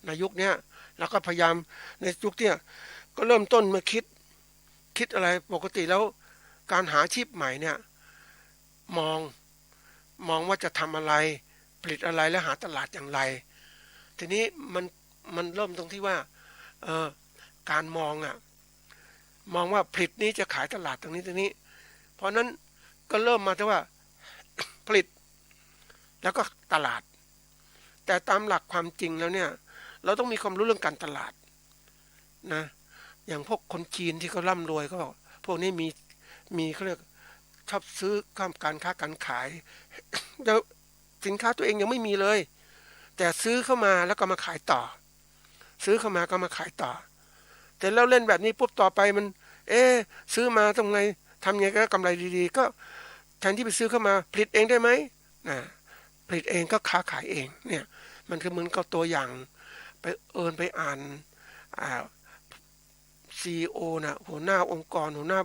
Speaker 4: ในยุคนี้แล้วก็พยายามในยุคเนี้ยก็เริ่มต้นมาคิดอะไรปกติแล้วการหาอาชีพใหม่เนี่ยมองว่าจะทำอะไรผลิตอะไรและหาตลาดอย่างไรทีนี้มันเริ่มตรงที่ว่าการมองว่าผลิตนี้จะขายตลาดตรงนี้เพราะนั้นก็เริ่มมาที่ว่าผลิตแล้วก็ตลาด แต่ตามหลักความจริงแล้วเนี่ยเราต้องมีความรู้เรื่องการตลาดนะอย่างพวกคนจีนที่เขาร่ำรวยเขาบอกพวกนี้มีเขาเรียกชอบซื้อการค้าการขายแล้วสินค้าตัวเองยังไม่มีเลยแต่ซื้อเข้ามาแล้วก็มาขายต่อซื้อเข้ามาก็มาขายต่อแต่แล้วเล่นแบบนี้ปุ๊บต่อไปมันซื้อมาตรงไงทำไงก็กำไรดีๆก็แทนที่ไปซื้อเข้ามาผลิตเองได้ไหมผลิตเองก็ค้าขายเองเนี่ยมันคือเหมือนกับตัวอย่างไปอ่านCEO นะหัวหน้าองค์กรหัวหน้า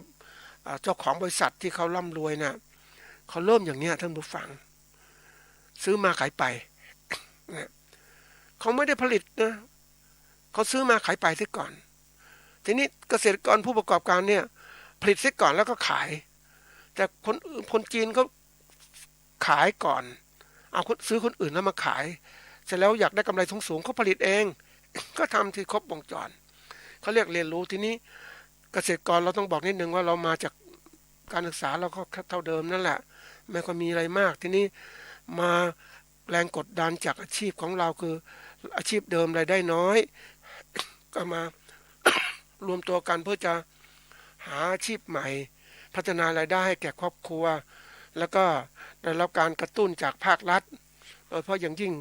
Speaker 4: เจ้าของบริษัทที่เขาร่ำรวยนะเขาเริ่มอย่างเนี้ยท่านผู้ฟังซื้อมาขายไปนะเขาไม่ได้ผลิตนะเขาซื้อมาขายไปเสียก่อนทีนี้เกษตรกรผู้ประกอบการเนี่ยผลิตเสียก่อนแล้วก็ขายแต่คนจีนเขาขายก่อนเอาซื้อคนอื่นแล้วมาขายเสร็จแล้วอยากได้กำไรสูงเขาผลิตเองก็ทำที่ครบวงจรเขาเรียกเรียนรู้ทีนี้เกษตรกรเราต้องบอกนิดนึงว่าเรามาจากการศึกษาเราก็เท่าเดิมนั่นแหละไม่ค่อยมีอะไรมากทีนี้มาแรงกดดันจากอาชีพของเราคืออาชีพเดิมรายได้น้อยก็มารวมตัวกันเพื่อจะหาอาชีพใหม่พัฒนารายได้ให้แก่ครอบครัวแล้วก็ได้รับการกระตุ้นจากภาครัฐโดยเฉพาะอย่างยิ่ง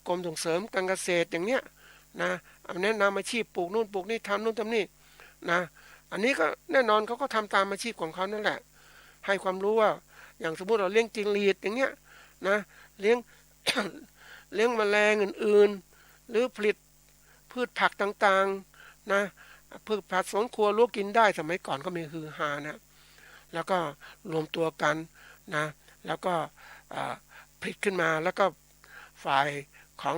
Speaker 4: กรมส่งเสริมการเกษตรอย่างเนี้ยนะแนะนำอาชีพปลูกนู่นปลูกนี่ทำนู่นทำนี่นะอันนี้ก็แน่นอนเขาก็ทำตามอาชีพของเขานั่นแหละให้ความรู้ว่าอย่างสมมุติเราเลี้ยงจิ้งหรีดอย่างเงี้ยนะเลี้ยง เลี้ยงแมลงอื่นๆหรือผลิตพืชผักต่างๆนะพืชผักสวนครัวลวกกินได้สมัยก่อนก็มีฮือฮานะแล้วก็รวมตัวกันนะแล้วก็ผลิตขึ้นมาแล้วก็ฝ่ายของ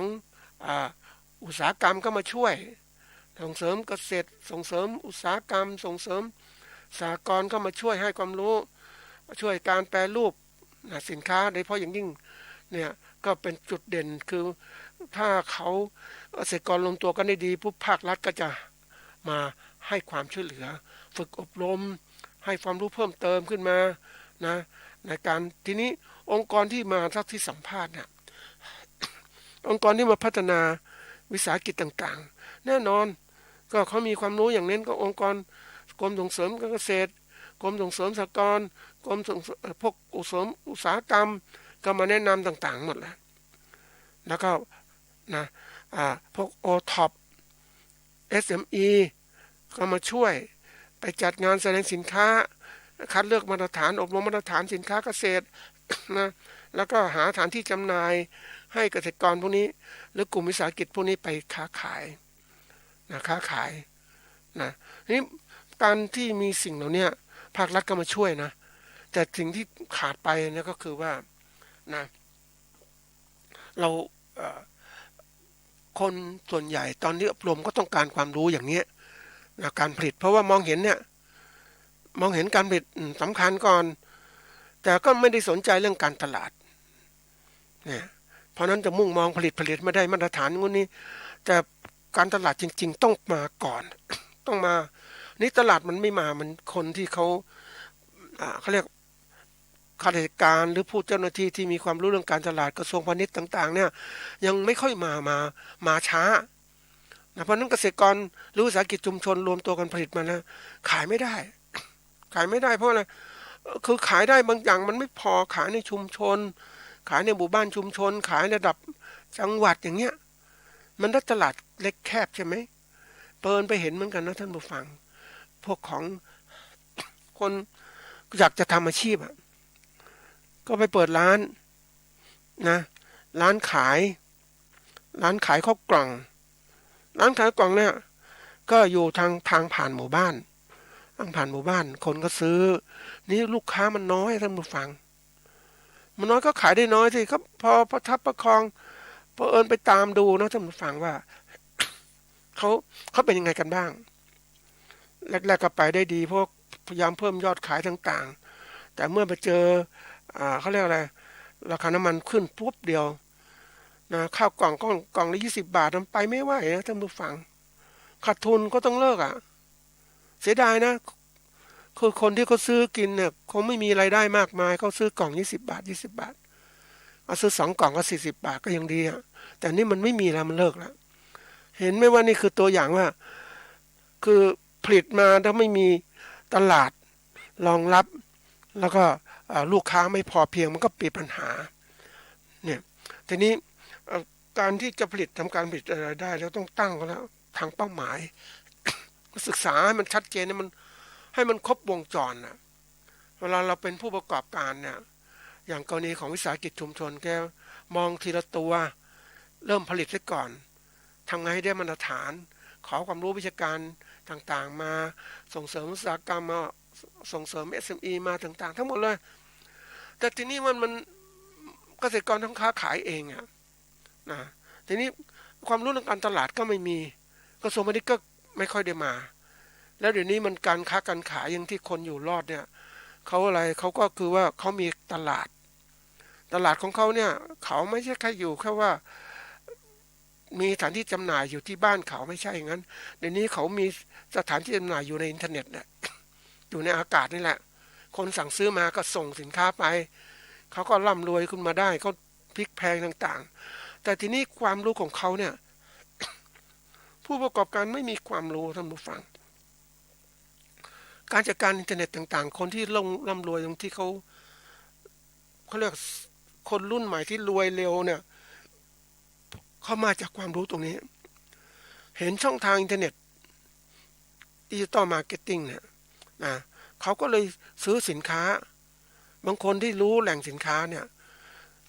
Speaker 4: อุตสาหกรรมก็มาช่วยส่งเสริมเกษตรส่งเสริมอุตสาหกรรมส่งเสริมสหกรณ์ก็มาช่วยให้ความรู้ช่วยการแปรรูปสินค้าโดยเฉพาะอย่างยิ่งเนี่ยก็เป็นจุดเด่นคือถ้าเขาเกษตรกรลงตัวกันได้ดีผู้ภาครัฐก็จะมาให้ความช่วยเหลือฝึกอบรมให้ความรู้เพิ่มเติมขึ้นมานะในการทีนี้องค์กรที่มาที่สัมภาษณ์เนี่ยองค์กรที่มาพัฒนาวิสาหกิจต่างๆแน่นอนก็เขามีความรู้อย่างนั้นก็องค์กรกรมส่งเสริมการเกษตรกรมส่งเสริมสหกรณ์กรมส่งพวกอุตสาหกรรมก็มาแนะนำต่างๆหมดแล้วก็นะพวก OTOP SME ก็มาช่วยไปจัดงานแสดงสินค้าคัดเลือกมาตรฐานอบรมมาตรฐานสินค้าเกษตรนะแล้วก็หาสถานที่จำหน่ายให้เกษตรกรพวกนี้หรือกลุ่มวิสาหกิจพวกนี้ไปค้าขายนะนี่การที่มีสิ่งเหล่านี้ภาครัฐก็มาช่วยนะแต่สิ่งที่ขาดไปเนี่ยก็คือว่านะเราคนส่วนใหญ่ตอนนี้อบรมก็ต้องการความรู้อย่างนี้นะการผลิตเพราะว่ามองเห็นการผลิตสำคัญก่อนแต่ก็ไม่ได้สนใจเรื่องการตลาดเนี่ยเพราะนั้นจะมุ่งมองผลิตไม่ได้มาตรฐานงูนี้แต่การตลาดจริงๆต้องมาก่อน ต้องมานี่ตลาดมันไม่มามันคนที่เขาเรียกข้าราชการหรือผู้เจ้าหน้าที่ที่มีความรู้เรื่องการตลาดกระทรวงพาณิชย์ต่างๆเนี่ยยังไม่ค่อยมาช้านะเพราะนั้นเกษตรกรหรือวิสาหกิจชุมชนรวมตัวกันผลิตมานะขายไม่ได้เพราะอะไรคือขายได้บางอย่างมันไม่พอขายในชุมชนขายในหมู่บ้านชุมชนขายระดับจังหวัดอย่างเงี้ยมันได้ตลาดเล็กแคบใช่ไหมเปิดไปเห็นเหมือนกันนะท่านผู้ฟังพวกของคนอยากจะทำอาชีพก็ไปเปิดร้านนะร้านขายข้าวกล่องร้านขายกล่องเนี่ยก็อยู่ทางผ่านหมู่บ้านคนก็ซื้อนี่ลูกค้ามันน้อยท่านผู้ฟังมันน้อยก็ขายได้น้อยสิครับพอประทับประคองพอไปตามดูนะท่านผู้ฟังว่าเขาเป็นยังไงกันบ้างแรกๆก็ไปได้ดีเพราะพยายามเพิ่มยอดขายต่างๆแต่เมื่อไปเจอเขาเรียกอะไรราคาน้ำมันขึ้นปุ๊บเดียวนะข้าวกล่องละ20 บาทมันไปไม่ไหวนะท่านผู้ฟังขาดทุนก็ต้องเลิกเสียดายนะคือคนที่เขาซื้อกินเนี่ยคงไม่มีรายได้มากมายเขาซื้อกล่อง20 บาทเอาซื้อ2 กล่องก็40 บาทก็ยังดี แต่นี่มันไม่มีแล้วมันเลิกแล้วเห็นไหมว่านี่คือตัวอย่างว่าคือผลิตมาถ้าไม่มีตลาดรองรับแล้วก็ลูกค้าไม่พอเพียงมันก็มีปัญหาเนี่ยทีนี้การที่จะผลิตทำการผลิตอะไรได้แล้วต้องตั้งกันแล้วทางเป้าหมาย ศึกษาให้มันชัดเจนให้มันครบวงจรนะเวลาเราเป็นผู้ประกอบการเนี่ยอย่างกรณีของวิสาหกิจชุมชนแกมองทีละตัวเริ่มผลิตไว้ก่อนทำไงให้ได้มาตรฐานขอความรู้วิชาการต่างๆมาส่งเสริมอุตสาหกรรมมาส่งเสริม SME มาต่างๆทั้งหมดเลยแต่ทีนี้มันเกษตรกรทั้งค้าขายเองอ่ะนะทีนี้ความรู้เรื่องการตลาดก็ไม่มีกระทรวงพาณิชย์ก็ไม่ค่อยได้มาแล้วเดี๋ยวนี้มันการค้าการขายอย่างที่คนอยู่รอดเนี่ยเขาอะไรเขาก็คือว่าเขามีตลาดของเขาเนี่ยเขาไม่ใช่แค่อยู่แค่ว่ามีสถานที่จำหน่ายอยู่ที่บ้านเขาไม่ใช่อย่างนั้นเดี๋ยวนี้เขามีสถานที่จำหน่ายอยู่ในอินเทอร์เน็ตเนี่ยอยู่ในอากาศนี่แหละคนสั่งซื้อมาก็ส่งสินค้าไปเขาก็ร่ำรวยขึ้นมาได้เขาพลิกแพงต่างๆแต่ทีนี้ความรู้ของเขาเนี่ย ผู้ประกอบการไม่มีความรู้ท่านผู้ฟังการจัดการอินเทอร์เน็ตต่างๆคนที่ร่ำรวยตรงที่เขาเรียกคนรุ่นใหม่ที่รวยเร็วเนี่ยเขามาจากความรู้ตรงนี้เห็นช่องทางอินเทอร์เน็ตดิจิตอลมาร์เก็ตติ้งเนี่ยนะเขาก็เลยซื้อสินค้าบางคนที่รู้แหล่งสินค้าเนี่ย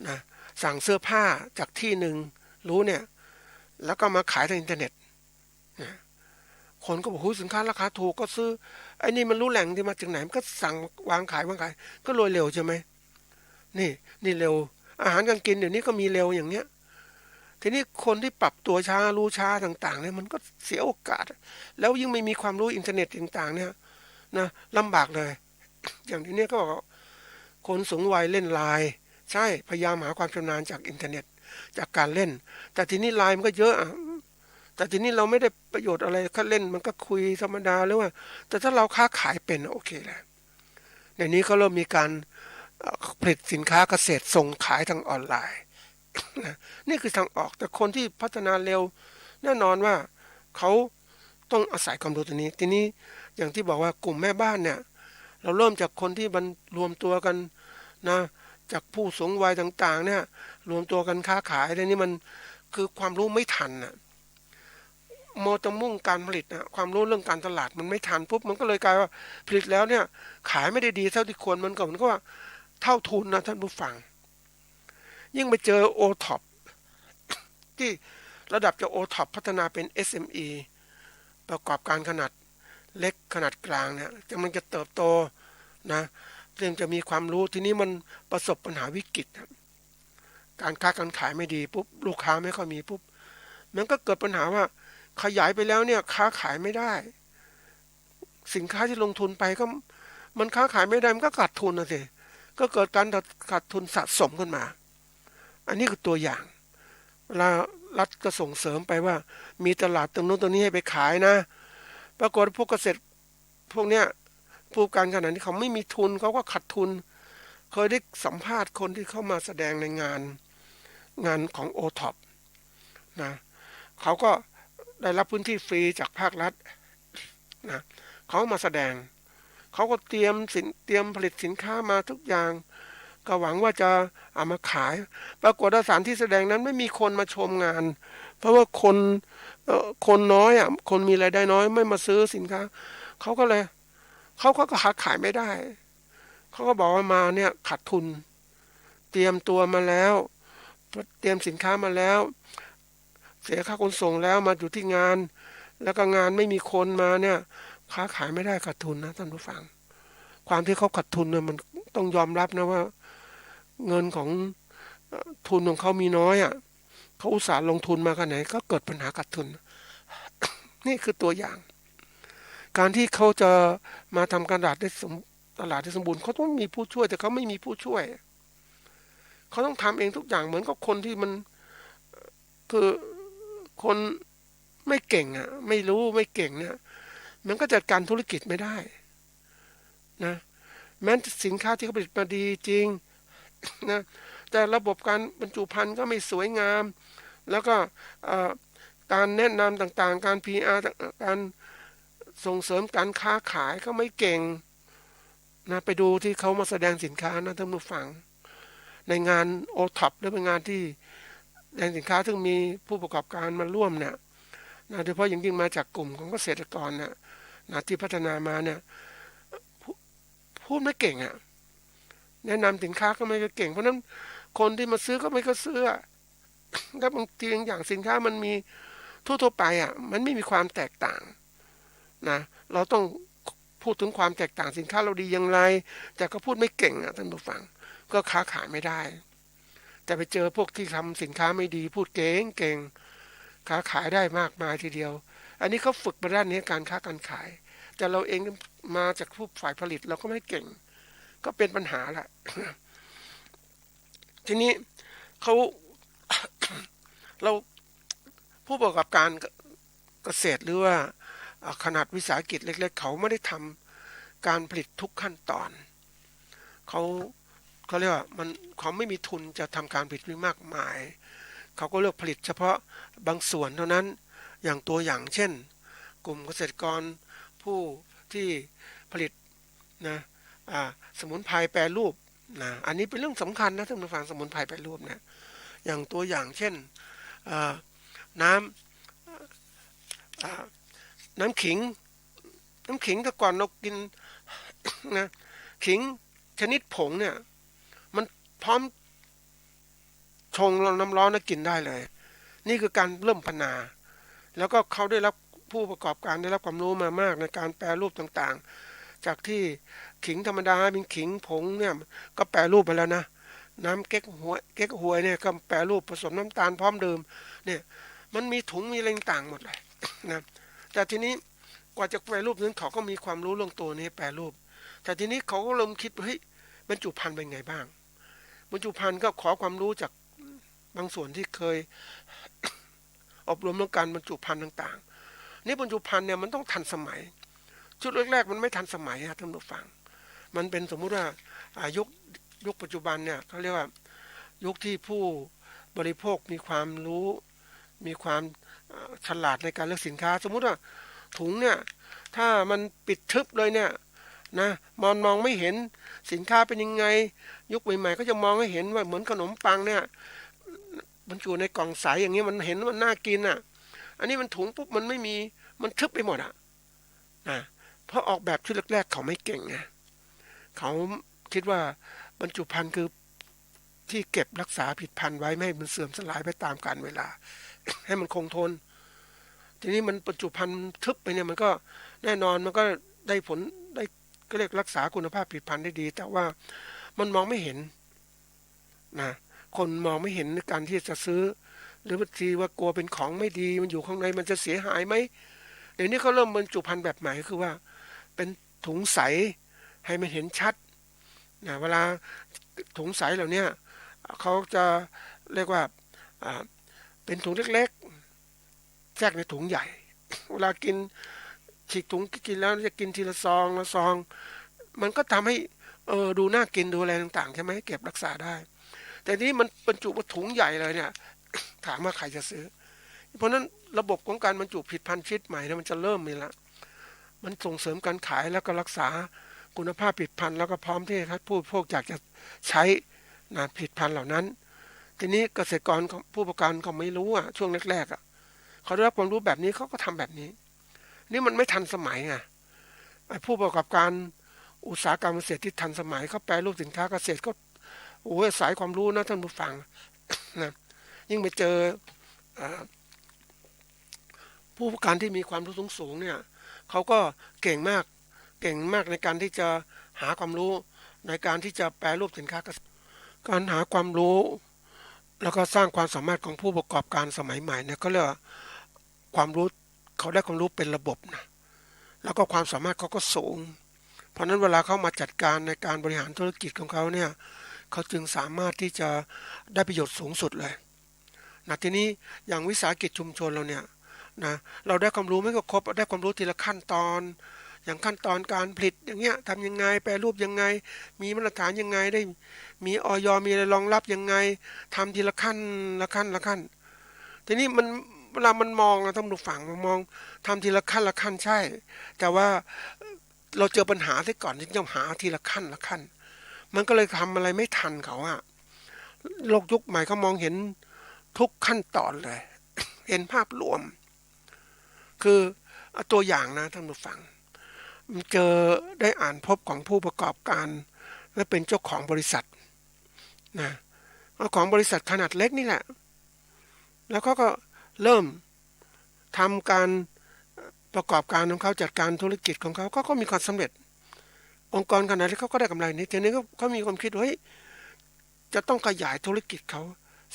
Speaker 4: นะสั่งเสื้อผ้าจากที่หนึ่งรู้เนี่ยแล้วก็มาขายทางอินเทอร์เน็ตนะคนก็บอกสินค้าราคาถูกก็ซื้อไอ้นี่มันรู้แหล่งที่มาจากไหนมันก็สั่งวางขายก็รวยเร็วใช่ไหมนี่เร็วอาหารการกินเดี๋ยวนี้ก็มีเร็วอย่างเนี้ยทีนี้คนที่ปรับตัวช้ารู้ช้าต่างๆเนี่ยมันก็เสียโอกาสแล้วยิ่งไม่มีความรู้อินเทอร์เน็ตต่างๆเนี่ยนะลำบากเลย อย่างที่นี้ก็บอกคนสูงวัยเล่นไลน์ใช่พยายามหาความชำนาญจากอินเทอร์เน็ตจากการเล่นแต่ทีนี้ไลน์มันก็เยอะแต่ทีนี้เราไม่ได้ประโยชน์อะไรแค่เล่นมันก็คุยธรรมดาหรือว่าแต่ถ้าเราค้าขายเป็นโอเคแหละในนี้เขาเริ่มมีการผลิตสินค้าเกษตรส่งขายทางออนไลน์ นี่คือทางออกแต่คนที่พัฒนาเร็วแน่นอนว่าเขาต้องอาศัยความรู้ตัวนี้ทีนี้อย่างที่บอกว่ากลุ่มแม่บ้านเนี่ยเราเริ่มจากคนที่มันรวมตัวกันนะจากผู้สูงวัยต่างๆเนี่ยรวมตัวกันค้าขายแต่นี่มันคือความรู้ไม่ทันน่ะโมจะมุ่งการผลิตนะความรู้เรื่องการตลาดมันไม่ทันปุ๊บมันก็เลยกลายว่าผลิตแล้วเนี่ยขายไม่ได้ดีเท่าที่ควรมันก็ว่าเท่าทุนนะท่านผู้ฟังยิ่งไปเจอโอท็อปที่ระดับจะโอท็อปพัฒนาเป็น SME ประกอบการขนาดเล็กขนาดกลางเนี่ยมันจะเติบโตนะเริ่มจะมีความรู้ทีนี้มันประสบปัญหาวิกฤตการค้าการขายไม่ดีปุ๊บลูกค้าไม่ค่อยมีปุ๊บมันก็เกิดปัญหาว่าขยายไปแล้วเนี่ยค้าขายไม่ได้สินค้าที่ลงทุนไปก็มันค้าขายไม่ได้มันก็ขาดทุนนะสิก็เกิดการขาดทุนสะสมขึ้นมาอันนี้คือตัวอย่างเวลารัฐก็ส่งเสริมไปว่ามีตลาดตรงนู้นตรงนี้ให้ไปขายนะปรากฏพวกเกษตรพวกเนี้ยผู้การขนาดนี้เขาไม่มีทุนเขาก็ขาดทุนเคยได้สัมภาษณ์คนที่เข้ามาแสดงในงานของโอท็อปนะเขาก็ได้รับพื้นที่ฟรีจากภาครัฐนะเขามาแสดงเขาก็เตรียมผลิตสินค้ามาทุกอย่างก็หวังว่าจะเอามาขายปรากฏว่าสถานที่แสดงนั้นไม่มีคนมาชมงานเพราะว่าคนน้อยคนมีรายได้น้อยไม่มาซื้อสินค้าเขาก็หาขายไม่ได้เขาก็บอกว่ามาเนี่ยขาดทุนเตรียมตัวมาแล้วเตรียมสินค้ามาแล้วเสียค่าขนส่งแล้วมาอยู่ที่งานแล้วก็งานไม่มีคนมาเนี่ยค้าขายไม่ได้ขาดทุนนะท่านผู้ฟังความที่เขาขาดทุนเนี่ยมันต้องยอมรับนะว่าเงินของทุนของเขามีน้อยเขาอุตส่าห์ลงทุนมาขนาดไหนก็เกิดปัญหาขาดทุน นี่คือตัวอย่างการที่เขาจะมาทำการตลาดได้สมบูรณ์เขาต้องมีผู้ช่วยแต่เขาไม่มีผู้ช่วยเขาต้องทำเองทุกอย่างเหมือนกับคนที่มันคือคนไม่เก่งไม่รู้ไม่เก่งเนี่ยมันก็จัดการธุรกิจไม่ได้นะแม้สินค้าที่เขาผลิตมาดีจริงนะแต่ระบบการบรรจุภัณฑ์ก็ไม่สวยงาม แล้วก็การแนะนำต่างๆการ PR การส่งเสริมการค้าขายก็ไม่เก่งนะไปดูที่เขามาแสดงสินค้านะท่านผู้ฟังในงานโอท็อปหรือเป็นงานที่แสดงสินค้าซึ่งมีผู้ประกอบการมาร่วมเนี่ยนะโดยเฉพาะอย่างยิ่งมาจากกลุ่มของเกษตรกรเนี่ยนะที่พัฒนามาเนี่ยพูดไม่เก่งอ่ะแนะนำสินค้าก็ไม่เก่งเพราะนั้นคนที่มาซื้อก็ไม่ก็ซื้อถ้าบางทีอย่างสินค้ามันมีทั่วๆไปอ่ะมันไม่มีความแตกต่างนะเราต้องพูดถึงความแตกต่างสินค้าเราดีอย่างไรแต่ก็พูดไม่เก่งอ่ะท่านผู้ฟังก็ค้าขายไม่ได้แต่ไปเจอพวกที่ทำสินค้าไม่ดีพูดเก่งค้าขายได้มากมายทีเดียวอันนี้เขาฝึกมาด้านนี้การค้าการขายแต่เราเองมาจากผู้ฝ่ายผลิตเราก็ไม่เก่งก็เป็นปัญหาละ ทีนี้เขาเราผู้ประกอบการเกษตรหรือว่าขนาดวิสาหกิจเล็กๆเขาไม่ได้ทำการผลิตทุกขั้นตอนเขาเรียกว่าเขาไม่มีทุนจะทำการผลิตมากมายเขาก็เลือกผลิตเฉพาะบางส่วนเท่านั้นอย่างตัวอย่างเช่นกลุ่มเกษตรกรผู้ที่ผลิตนะสมุนไพรแปรรูปนะอันนี้เป็นเรื่องสำคัญนะท่านผู้ฟังสมุนไพรแปรรูปเนี่ยอย่างตัวอย่างเช่นน้ำขิงแต่ก่อนเรากินนะขิงชนิดผงเนี่ยมันพร้อมชงน้ำร้อนแล้วกินได้เลยนี่คือการเริ่มพัฒนาแล้วก็เขาได้รับผู้ประกอบการได้รับความรู้มามากในการแปรรูปต่างๆจากที่ขิงธรรมดาเป็นขิงผงเนี่ยก็แปรรูปไปแล้วนะน้ำเก๊กฮวยเนี่ยก็แปรรูปผสมน้ำตาลพร้อมดื่มเนี่ยมันมีถุงมีอะไรต่างหมดเลยนะแต่ทีนี้กว่าจะแปรรูปนั้นเขาก็มีความรู้เรื่องตัวนี้แปรรูปแต่ทีนี้เขาก็เริ่มคิดว่าเฮ้ยบรรจุภัณฑ์เป็นไงบ้างบรรจุภัณฑ์ก็ขอความรู้จากบางส่วนที่เคย อบรมเรื่องการบรรจุภัณฑ์ต่างๆนี่บรรจุภัณฑ์เนี่ยมันต้องทันสมัยชุดแรกๆมันไม่ทันสมัยท่านผู้ฟังมันเป็นสมมุติว่ายุคปัจจุบันเนี่ยเขาเรียกว่ายุคที่ผู้บริโภคมีความรู้มีความฉลาดในการเลือกสินค้าสมมุติว่าถุงเนี่ยถ้ามันปิดทึบเลยเนี่ยนะมองไม่เห็นสินค้าเป็นยังไงยุคใหม่ๆก็จะมองให้เห็นว่าเหมือนขนมปังเนี่ยบรรจุในกล่องใสอย่างนี้มันเห็นมันน่ากินอ่ะอันนี้มันถุงปุ๊บมันไม่มีมันทึบไปหมดอ่ะนะเพราะออกแบบชุดแรกๆเขาไม่เก่งไงเขาคิดว่าบรรจุภัณฑ์คือที่เก็บรักษาผลิตภัณฑ์ไว้ไม่ให้มันเสื่อมสลายไปตามกาลเวลา ให้มันคงทนทีนี้มันบรรจุภัณฑ์ทึบไปเนี่ยมันก็แน่นอนมันก็ได้ผลได้ก็เรียกรักษาคุณภาพผลิตภัณฑ์ได้ดีแต่ว่ามันมองไม่เห็นนะคนมองไม่เห็นในการที่จะซื้อหรือบางทีว่ากลัวเป็นของไม่ดีมันอยู่ข้างในมันจะเสียหายไหมเดี๋ยวนี้เขาเริ่มบรรจุภัณฑ์แบบใหม่คือว่าเป็นถุงใสให้มันเห็นชัดนะเวลาถุงใสเหล่านี้เขาจะเรียกว่าเป็นถุงเล็กๆแทรกในถุงใหญ่เวลากินฉีกถุงกินแล้วจะกินทีละซองละซองมันก็ทำให้ดูน่ากินดูอะไรต่างๆใช่ไหมเก็บรักษาได้แต่นี้มันบรรจุมาถุงใหญ่เลยเนี่ยถามว่าใครจะซื้อเพราะนั้นระบบของการบรรจุผลิตภัณฑ์ชนิดใหม่เนี่ยมันจะเริ่มมีละมันส่งเสริมการขายแล้วก็รักษาคุณภาพผลิตภัณฑ์แล้วก็พร้อมที่ให้ผู้บริโภคอยากจะใช้นะผลิตภัณฑ์เหล่านั้นทีนี้เกษตรกรผู้ประกอบการเขาไม่รู้อ่ะช่วงแรกๆอ่ะเขาได้รับความรู้แบบนี้เขาก็ทำแบบนี้นี่มันไม่ทันสมัยไงผู้ประกอบการอุตสาหกรรมเกษตรที่ทันสมัยเขาแปรรูปสินค้าเกษตรก็โอ้ยสายความรู้นะท่านผู้ฟังนะยิ่งไปเจอผู้ประกอบการที่มีความรู้สูงเนี่ยเขาก็เก่งมากในการที่จะหาความรู้ในการที่จะแปรรูปสินค้าการหาความรู้แล้วก็สร้างความสามารถของผู้ประกอบการสมัยใหม่เนี่ยก็เรียกว่าความรู้เขาได้ความรู้เป็นระบบนะแล้วก็ความสามารถเขาก็สูงเพราะนั้นเวลาเขามาจัดการในการบริหารธุรกิจของเขาเนี่ยเขาจึงสามารถที่จะได้ประโยชน์สูงสุดเลยนะทีนี้อย่างวิสาหกิจชุมชนเราเนี่ยนะเราได้ความรู้ไม่ก็ครบได้ความรู้ทีละขั้นตอนอย่างขั้นตอนการผลิตอย่างเงี้ยทำยังไงแปรรูปยังไงมีมาตรฐานยังไงได้มีอย.มีอะไรรองรับยังไงทำทีละขั้น ทีนี้มันเวลามันมองนะท่านผู้ฟังมองทำทีละขั้นละขั้นใช่แต่ว่าเราเจอปัญหาที่ก่อนที่จะหาทีละขั้นละขั้นมันก็เลยทำอะไรไม่ทันเขาอะโลกยุคใหม่เขามองเห็นทุกขั้นตอนเลย เห็นภาพรวมคือตัวอย่างนะท่านผู้ฟังเจอได้อ่านพบของผู้ประกอบการและเป็นเจ้าของบริษัทนะของบริษัทขนาดเล็กนี่แหละแล้วเขาก็เริ่มทำการประกอบการของเขาจัดการธุรกิจของเขาก็มีความสำเร็จองค์กรขนาดเล็กเขาก็ได้กำไรนี้ทีนี้เขามีความคิดว่าเฮ้ยจะต้องขยายธุรกิจเขา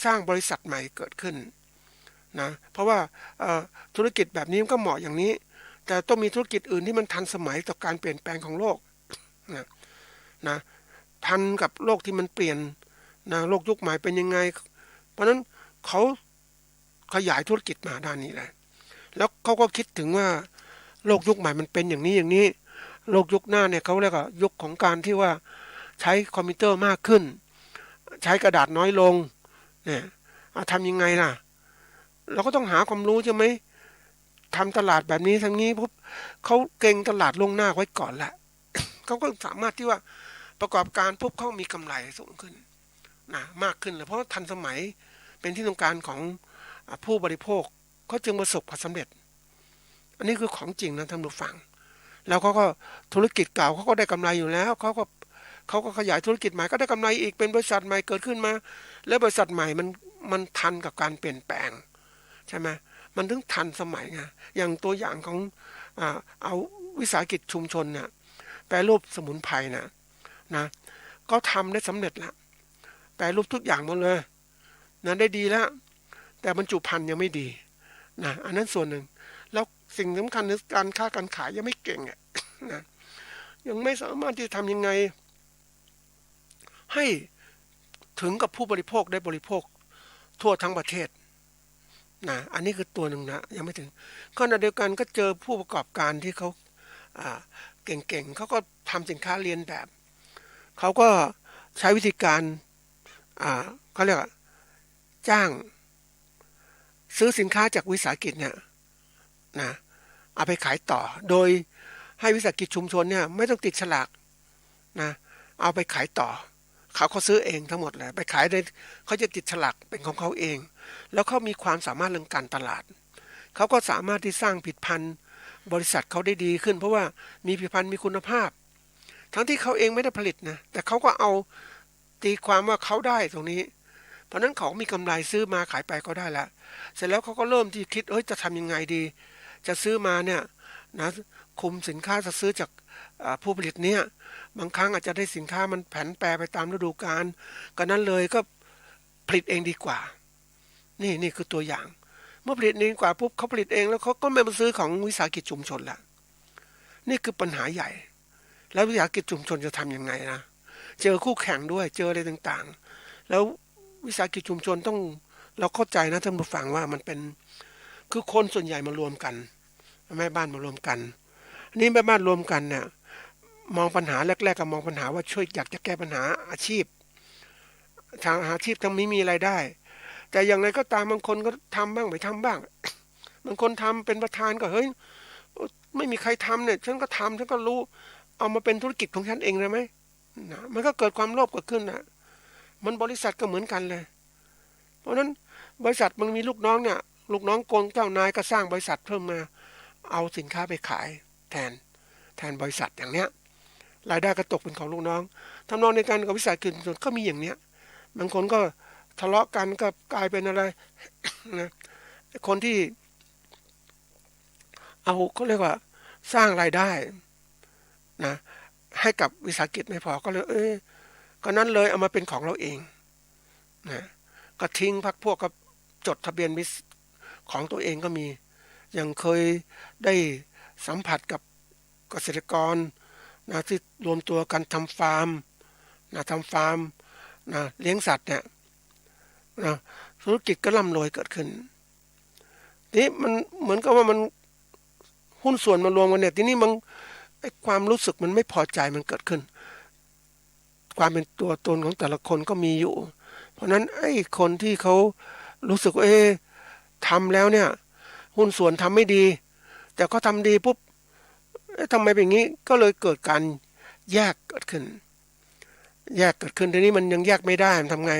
Speaker 4: สร้างบริษัทใหม่เกิดขึ้นนะเพราะว่าธุรกิจแบบนี้มันก็เหมาะอย่างนี้แต่ต้องมีธุรกิจอื่นที่มันทันสมัยต่อการเปลี่ยนแปลงของโลกนะทันกับโลกที่มันเปลี่ยนนะโลกยุคใหม่เป็นยังไงเพราะฉะนั้นเขาขยายธุรกิจมาด้านนี้เลยแล้วเขาก็คิดถึงว่าโลกยุคใหม่มันเป็นอย่างนี้อย่างนี้โลกยุคหน้าเนี่ยเขาเรียกว่ายุคของการที่ว่าใช้คอมพิวเตอร์มากขึ้นใช้กระดาษน้อยลงเนี่ยทำยังไงล่ะเราก็ต้องหาความรู้ใช่ไหมทำตลาดแบบนี้ทางนี้ปุ๊บเขาเก่งตลาดล่วงหน้าไว้ก่อนแหละ เขาก็สามารถที่ว่าประกอบการปุ๊บเขามีกำไรสูงขึ้นนะมากขึ้นเลยเพราะทันสมัยเป็นที่ต้องการของผู้บริโภคเขาจึงประสบความสำเร็จอันนี้คือของจริงนะท่านผู้ฟังแล้วเขาก็ธุรกิจเก่าเขาก็ได้กำไรอยู่แล้วเขาก็ขยายธุรกิจใหม่ก็ได้กำไรอีกเป็นบริษัทใหม่เกิดขึ้นมาแล้วบริษัทใหม่มันทันกับการเปลี่ยนแปลงใช่ไหมมันถึงทันสมัยไงอย่างตัวอย่างของเอาวิสาหกิจชุมชนเนี่ยแปรรูปสมุนไพรนะก็ทำได้สำเร็จแล้วแปรรูปทุกอย่างหมดเลยนะได้ดีแล้วแต่บรรจุภัณฑ์ยังไม่ดีนะอันนั้นส่วนหนึ่งแล้วสิ่งสำคัญคือการค้าการขายยังไม่เก่งนะยังไม่สามารถที่จะทำยังไงให้ถึงกับผู้บริโภคได้บริโภคทั่วทั้งประเทศนะอันนี้คือตัวหนึ่งนะยังไม่ถึงขณะเดียวกันก็เจอผู้ประกอบการที่เขาเก่งๆเขาก็ทำสินค้าเรียนแบบเขาก็ใช้วิธีการเขาเรียกว่าจ้างซื้อสินค้าจากวิสาหกิจเนี่ยนะเอาไปขายต่อโดยให้วิสาหกิจชุมชนเนี่ยไม่ต้องติดฉลากนะเอาไปขายต่อเขาซื้อเองทั้งหมดเลยไปขายได้เขาจะติดฉลากเป็นของเขาเองแล้วเขามีความสามารถเรื่องการตลาดเขาก็สามารถที่สร้างผลิตภัณฑ์บริษัทเขาได้ดีขึ้นเพราะว่ามีผลิตภัณฑ์มีคุณภาพทั้งที่เขาเองไม่ได้ผลิตนะแต่เขาก็เอาตีความว่าเขาได้ตรงนี้เพราะนั้นเขามีกำไรซื้อมาขายไปก็ได้แล้วเสร็จแล้วเขาก็เริ่มที่คิดจะทำยังไงดีจะซื้อมาเนี่ยนะคุมสินค้าจะซื้อจากผู้ผลิตเนี่ยบางครั้งอาจจะได้สินค้ามันแผนแปรไปตามฤดูกาลก็นั้นเลยก็ผลิตเองดีกว่านี่คือตัวอย่างเมื่อผลิตเองดีกว่าปุ๊บเขาผลิตเองแล้วเขาก็ไม่มาซื้อของวิสาหกิจชุมชนละนี่คือปัญหาใหญ่แล้ววิสาหกิจชุมชนจะทำยังไงนะเจอคู่แข่งด้วยเจออะไรต่างๆแล้ววิสาหกิจชุมชนต้องเราเข้าใจนะท่านผู้ฟังว่ามันเป็นคือคนส่วนใหญ่มารวมกันแม่บ้านมารวมกันนี่แม่บ้านรวมกันเนี่ยมองปัญหาแรกๆก็มองปัญหาว่าช่วยอยากจะแก้ปัญหาอาชีพทางอาชีพทั้งนี้มีรายได้แต่อย่างไรก็ตามบางคนก็ทำบ้างไม่ทำบ้างบางคนทำเป็นประธานก็เฮ้ยไม่มีใครทำเนี่ยฉันก็ทำฉันก็รู้เอามาเป็นธุรกิจของฉันเองได้ไหมนะมันก็เกิดความโลภเกิดขึ้นนะมันบริษัทก็เหมือนกันเลยเพราะนั้นบริษัทมันมีลูกน้องเนี่ยลูกน้องโกงเจ้านายก็สร้างบริษัทเพิ่มมาเอาสินค้าไปขายแทนบริษัทอย่างเนี้ยรายได้ก็ตกเป็นของลูกน้องทำนองในการกับวิสาหกิจชุมชนก็มีอย่างเนี้ยบางคนก็ทะเลาะกันก็กลายเป็นอะไรนะคนที่เอาเขาเรียกว่าสร้างรายได้นะให้กับวิสาหกิจไม่พอก็เลยก็นั้นเลยเอามาเป็นของเราเองนะก็ทิ้งพรรคพวกกับจดทะเบียนของตัวเองก็มีอย่างเคยได้สัมผัสกับเกษตรกรนะที่รวมตัวกันทำฟาร์มนะเลี้ยงสัตว์เนี่ยนะธุรกิจก็ร่ำรวยเกิดขึ้นนี่มันเหมือนกับว่ามันหุ้นส่วนมารวมกันเนี่ยทีนี้มันความรู้สึกมันไม่พอใจมันเกิดขึ้นความเป็นตัวตนของแต่ละคนก็มีอยู่เพราะนั้นไอ้คนที่เขารู้สึกว่า ทำแล้วเนี่ยหุ้นส่วนทำไม่ดีแต่เขาทำดีปุ๊บทำไมเป็นอย่างนี้ก็เลยเกิดการแยกเกิดขึ้นทีนี้มันยังแยกไม่ได้มันทำไง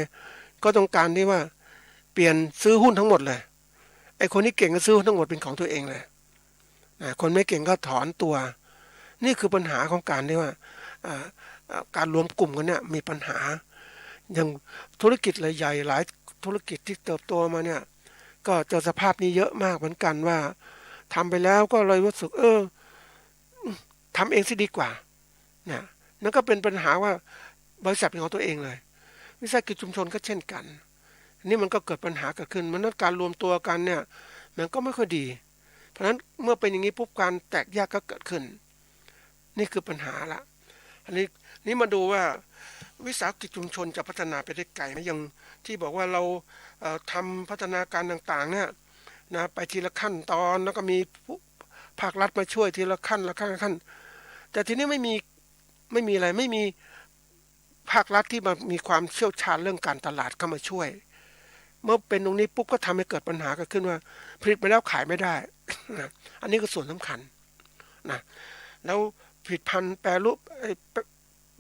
Speaker 4: ก็ต้องการที่ว่าเปลี่ยนซื้อหุ้นทั้งหมดเลยไอ้คนที่เก่งก็ซื้อหุ้นทั้งหมดเป็นของตัวเองเลยคนไม่เก่งก็ถอนตัวนี่คือปัญหาของการที่ว่าการรวมกลุ่มกันเนี่ยมีปัญหาอย่างธุรกิจรายใหญ่หลายธุรกิจที่เติบโตมาเนี่ยก็เจอสภาพนี้เยอะมากเหมือนกันว่าทำไปแล้วก็เลยรู้สึกทำเองสิดีกว่าเนี่ยนั่นก็เป็นปัญหาว่าบริษัทเป็นของตัวเองเลยวิสาหกิจชุมชนก็เช่นกันนี่มันก็เกิดปัญหาเกิดขึ้นมันนั้นการรวมตัวกันเนี่ยมันก็ไม่ค่อยดีเพราะฉะนั้นเมื่อเป็นอย่างนี้ปุ๊บการแตกแยกก็เกิดขึ้นนี่คือปัญหาละอันนี้มาดูว่าวิสาหกิจชุมชนจะพัฒนาไปได้ไกลไหมอย่างที่บอกว่าเราทำพัฒนาการต่างๆเนี่ยนะไปทีละขั้นตอนแล้วก็มีภาครัฐมาช่วยทีละขั้นแต่ทีนี้ไม่มีอะไรไม่มีภาครัฐที่มามีความเชี่ยวชาญเรื่องการตลาดเข้ามาช่วยเมื่อเป็นตรงนี้ปุ๊บก็ทำให้เกิดปัญหาเกิดขึ้นว่าผลิตมาแล้วขายไม่ได้ นะอันนี้ก็ส่วนสำคัญนะแล้วผลิตภัณฑ์แปรรูป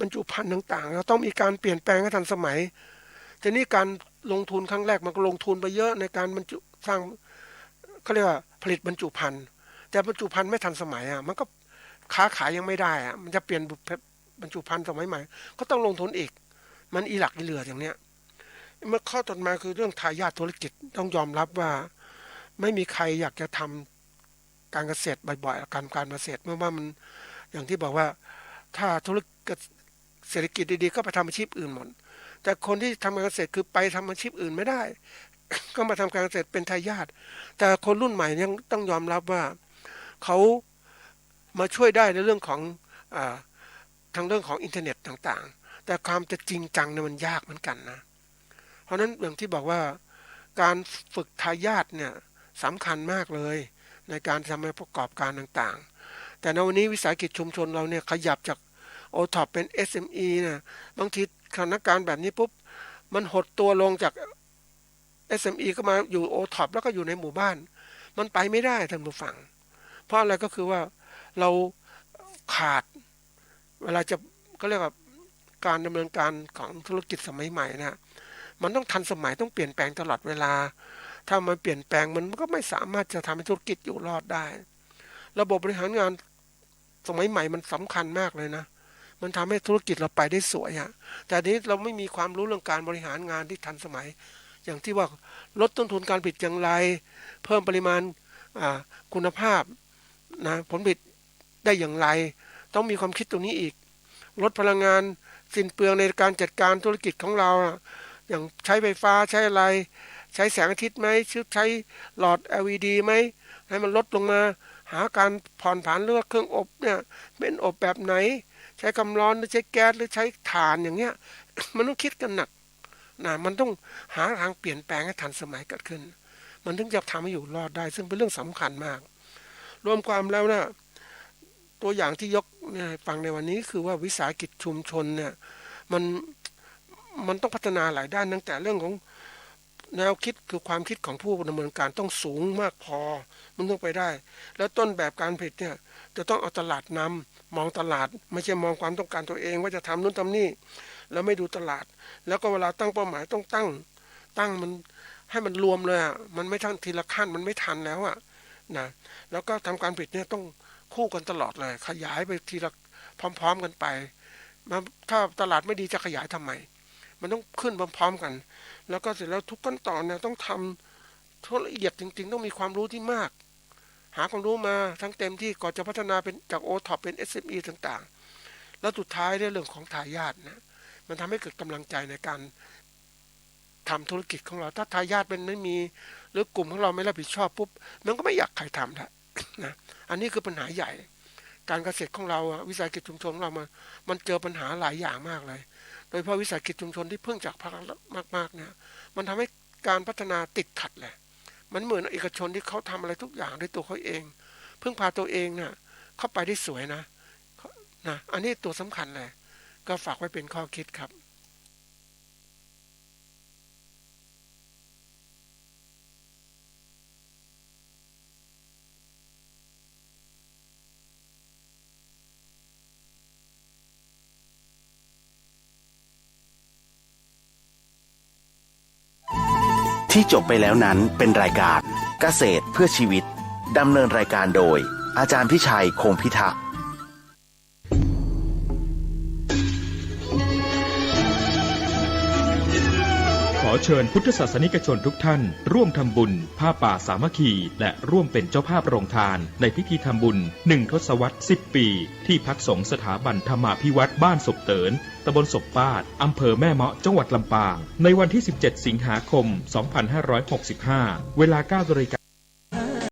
Speaker 4: บรรจุภัณฑ์ต่างๆเราต้องมีการเปลี่ยนแปลงให้ทันสมัยทีนี้การลงทุนครั้งแรกมันก็ลงทุนไปเยอะในการบรรจุสร้างเขาเรียกว่าผลิตบรรจุภัณฑ์แต่บรรจุภัณฑ์ไม่ทันสมัยมันก็ค้าขายยังไม่ได้มันจะเปลี่ยนบรรจุภัณฑ์สมัยใหม่ก็ต้องลงทุนอีกมันอีหลักอีเหลืออย่างเนี้ยเมื่อข้อต่อมาคือเรื่องทายาทธุรกิจต้องยอมรับว่าไม่มีใครอยากจะทำการเกษตรบ่อยๆการเกษตรเมื่อว่ามันอย่างที่บอกว่าถ้าธุรกิจเศรษฐกิจดีๆก็ไปทำอาชีพอื่นหมดแต่คนที่ทำการเกษตรคือไปทำอาชีพอื่นไม่ได้ ก็มาทำการเกษตรเป็นทายาทแต่คนรุ่นใหม่ยังต้องยอมรับว่าเขามาช่วยได้ในเรื่องของทางเรื่องของอินเทอร์เน็ตต่างๆแต่ความจะจริงจังเนี่ยมันยากเหมือนกันนะเพราะนั้นอย่างที่บอกว่าการฝึกทายาทเนี่ยสำคัญมากเลยในการทำให้ประกอบการต่างๆแต่ในวันนี้วิสาหกิจชุมชนเราเนี่ยขยับจากโอท็อปเป็น SME นะบางทีสถานการณ์แบบนี้ปุ๊บมันหดตัวลงจาก SME ก็มาอยู่โอท็อปแล้วก็อยู่ในหมู่บ้านมันไปไม่ได้ท่านผู้ฟังเพราะอะไรก็คือว่าเราขาดเวลาจะก็เรียกว่าการดำเนินการของธุรกิจสมัยใหม่นะมันต้องทันสมัยต้องเปลี่ยนแปลงตลอดเวลาถ้ามันเปลี่ยนแปลงมันก็ไม่สามารถจะทำให้ธุรกิจอยู่รอดได้ระบบบริหารงานสมัยใหม่มันสำคัญมากเลยนะมันทำให้ธุรกิจเราไปได้สวยแต่นี้เราไม่มีความรู้เรื่องการบริหารงานที่ทันสมัยอย่างที่ว่าลดต้นทุนการผลิตอย่างไรเพิ่มปริมาณคุณภาพนะผลผลิตได้อย่างไรต้องมีความคิดตรงนี้อีกลดพลังงานสิ้นเปลืองในการจัดการธุรกิจของเราอย่างใช้ไฟฟ้าใช้อะไรใช้แสงอาทิตย์ไหมใช้หลอด LED ไหมให้มันลดลงมาหาการผ่อนผันเลือกเครื่องอบเนี่ยเป็นอบแบบไหนใช้ความร้อนหรือใช้แก๊สหรือใช้ถ่านอย่างเงี้ย มันต้องคิดกันหนักนะมันต้องหาทางเปลี่ยนแปลงให้ทันสมัยเกิดขึ้นมันถึงจะทำให้อยู่รอดได้ซึ่งเป็นเรื่องสำคัญมากรวมความแล้วนะตัวอย่างที่ยกฟังในวันนี้คือว่าวิสาหกิจชุมชนเนี่ยมันต้องพัฒนาหลายด้านตั้งแต่เรื่องของแนวคิดคือความคิดของผู้ดำเนินการต้องสูงมากพอมันต้องไปได้แล้วต้นแบบการผลิตเนี่ยจะต้องเอาตลาดนำมองตลาดไม่ใช่มองความต้องการตัวเองว่าจะทำนู่นทำนี่แล้วไม่ดูตลาดแล้วก็เวลาตั้งเป้าหมายต้องตั้งมันให้มันรวมเลยมันไม่ทันทีละขั้นมันไม่ทันแล้วนะแล้วก็ทำการผลิตเนี่ยต้องคู่กันตลอดเลยขยายไปทีละพร้อมๆกันไปถ้าตลาดไม่ดีจะขยายทำไมมันต้องขึ้นพร้อมๆกันแล้วก็เสร็จแล้วทุกขั้นตอนเนี่ยต้องทำทุกละเอียดจริงๆต้องมีความรู้ที่มากหาความรู้มาทั้งเต็มที่ก่อนจะพัฒนาเป็นจากโอท็อปเป็น SME ต่างๆแล้วสุดท้ายเรื่องของทายาทนะมันทำให้เกิดกำลังใจในการทำธุรกิจของเราถ้าทายาทเป็นไม่มีหรือกลุ่มของเราไม่รับผิดชอบปุ๊บมันก็ไม่อยากใครทำนะอันนี้คือปัญหาใหญ่การเกษตรของเราวิสาหกิจชุมชนของเรามันเจอปัญหาหลายอย่างมากเลยโดยเฉพาะวิสาหกิจชุมชนที่พึ่งจากภาครัฐมากๆเนี่ยมันทำให้การพัฒนาติดขัดแหละมันเหมือนเอกชนที่เขาทำอะไรทุกอย่างด้วยตัวเขาเองพึ่งพาตัวเองเนี่ยเข้าไปได้สวยนะอันนี้ตัวสำคัญเลยก็ฝากไว้เป็นข้อคิดครับ
Speaker 5: ที่จบไปแล้วนั้นเป็นรายการเกษตรเพื่อชีวิตดำเนินรายการโดยอาจารย์พิชัยคงพิทักษ์
Speaker 6: ขอเชิญพุทธศาสนิกชนทุกท่านร่วมทำบุญผ้าป่าสามัคคีและร่วมเป็นเจ้าภาพโรงทานในพิธีทำบุญ1 ทศวรรษ 10 ปีที่พักสงฆ์สถาบันธรรมาภิวัตรบ้านศพเตินตำบลศพปาดอำเภอแม่เมาะจังหวัดลำปางในวันที่ 17 สิงหาคม 2565 เวลา 9:00 น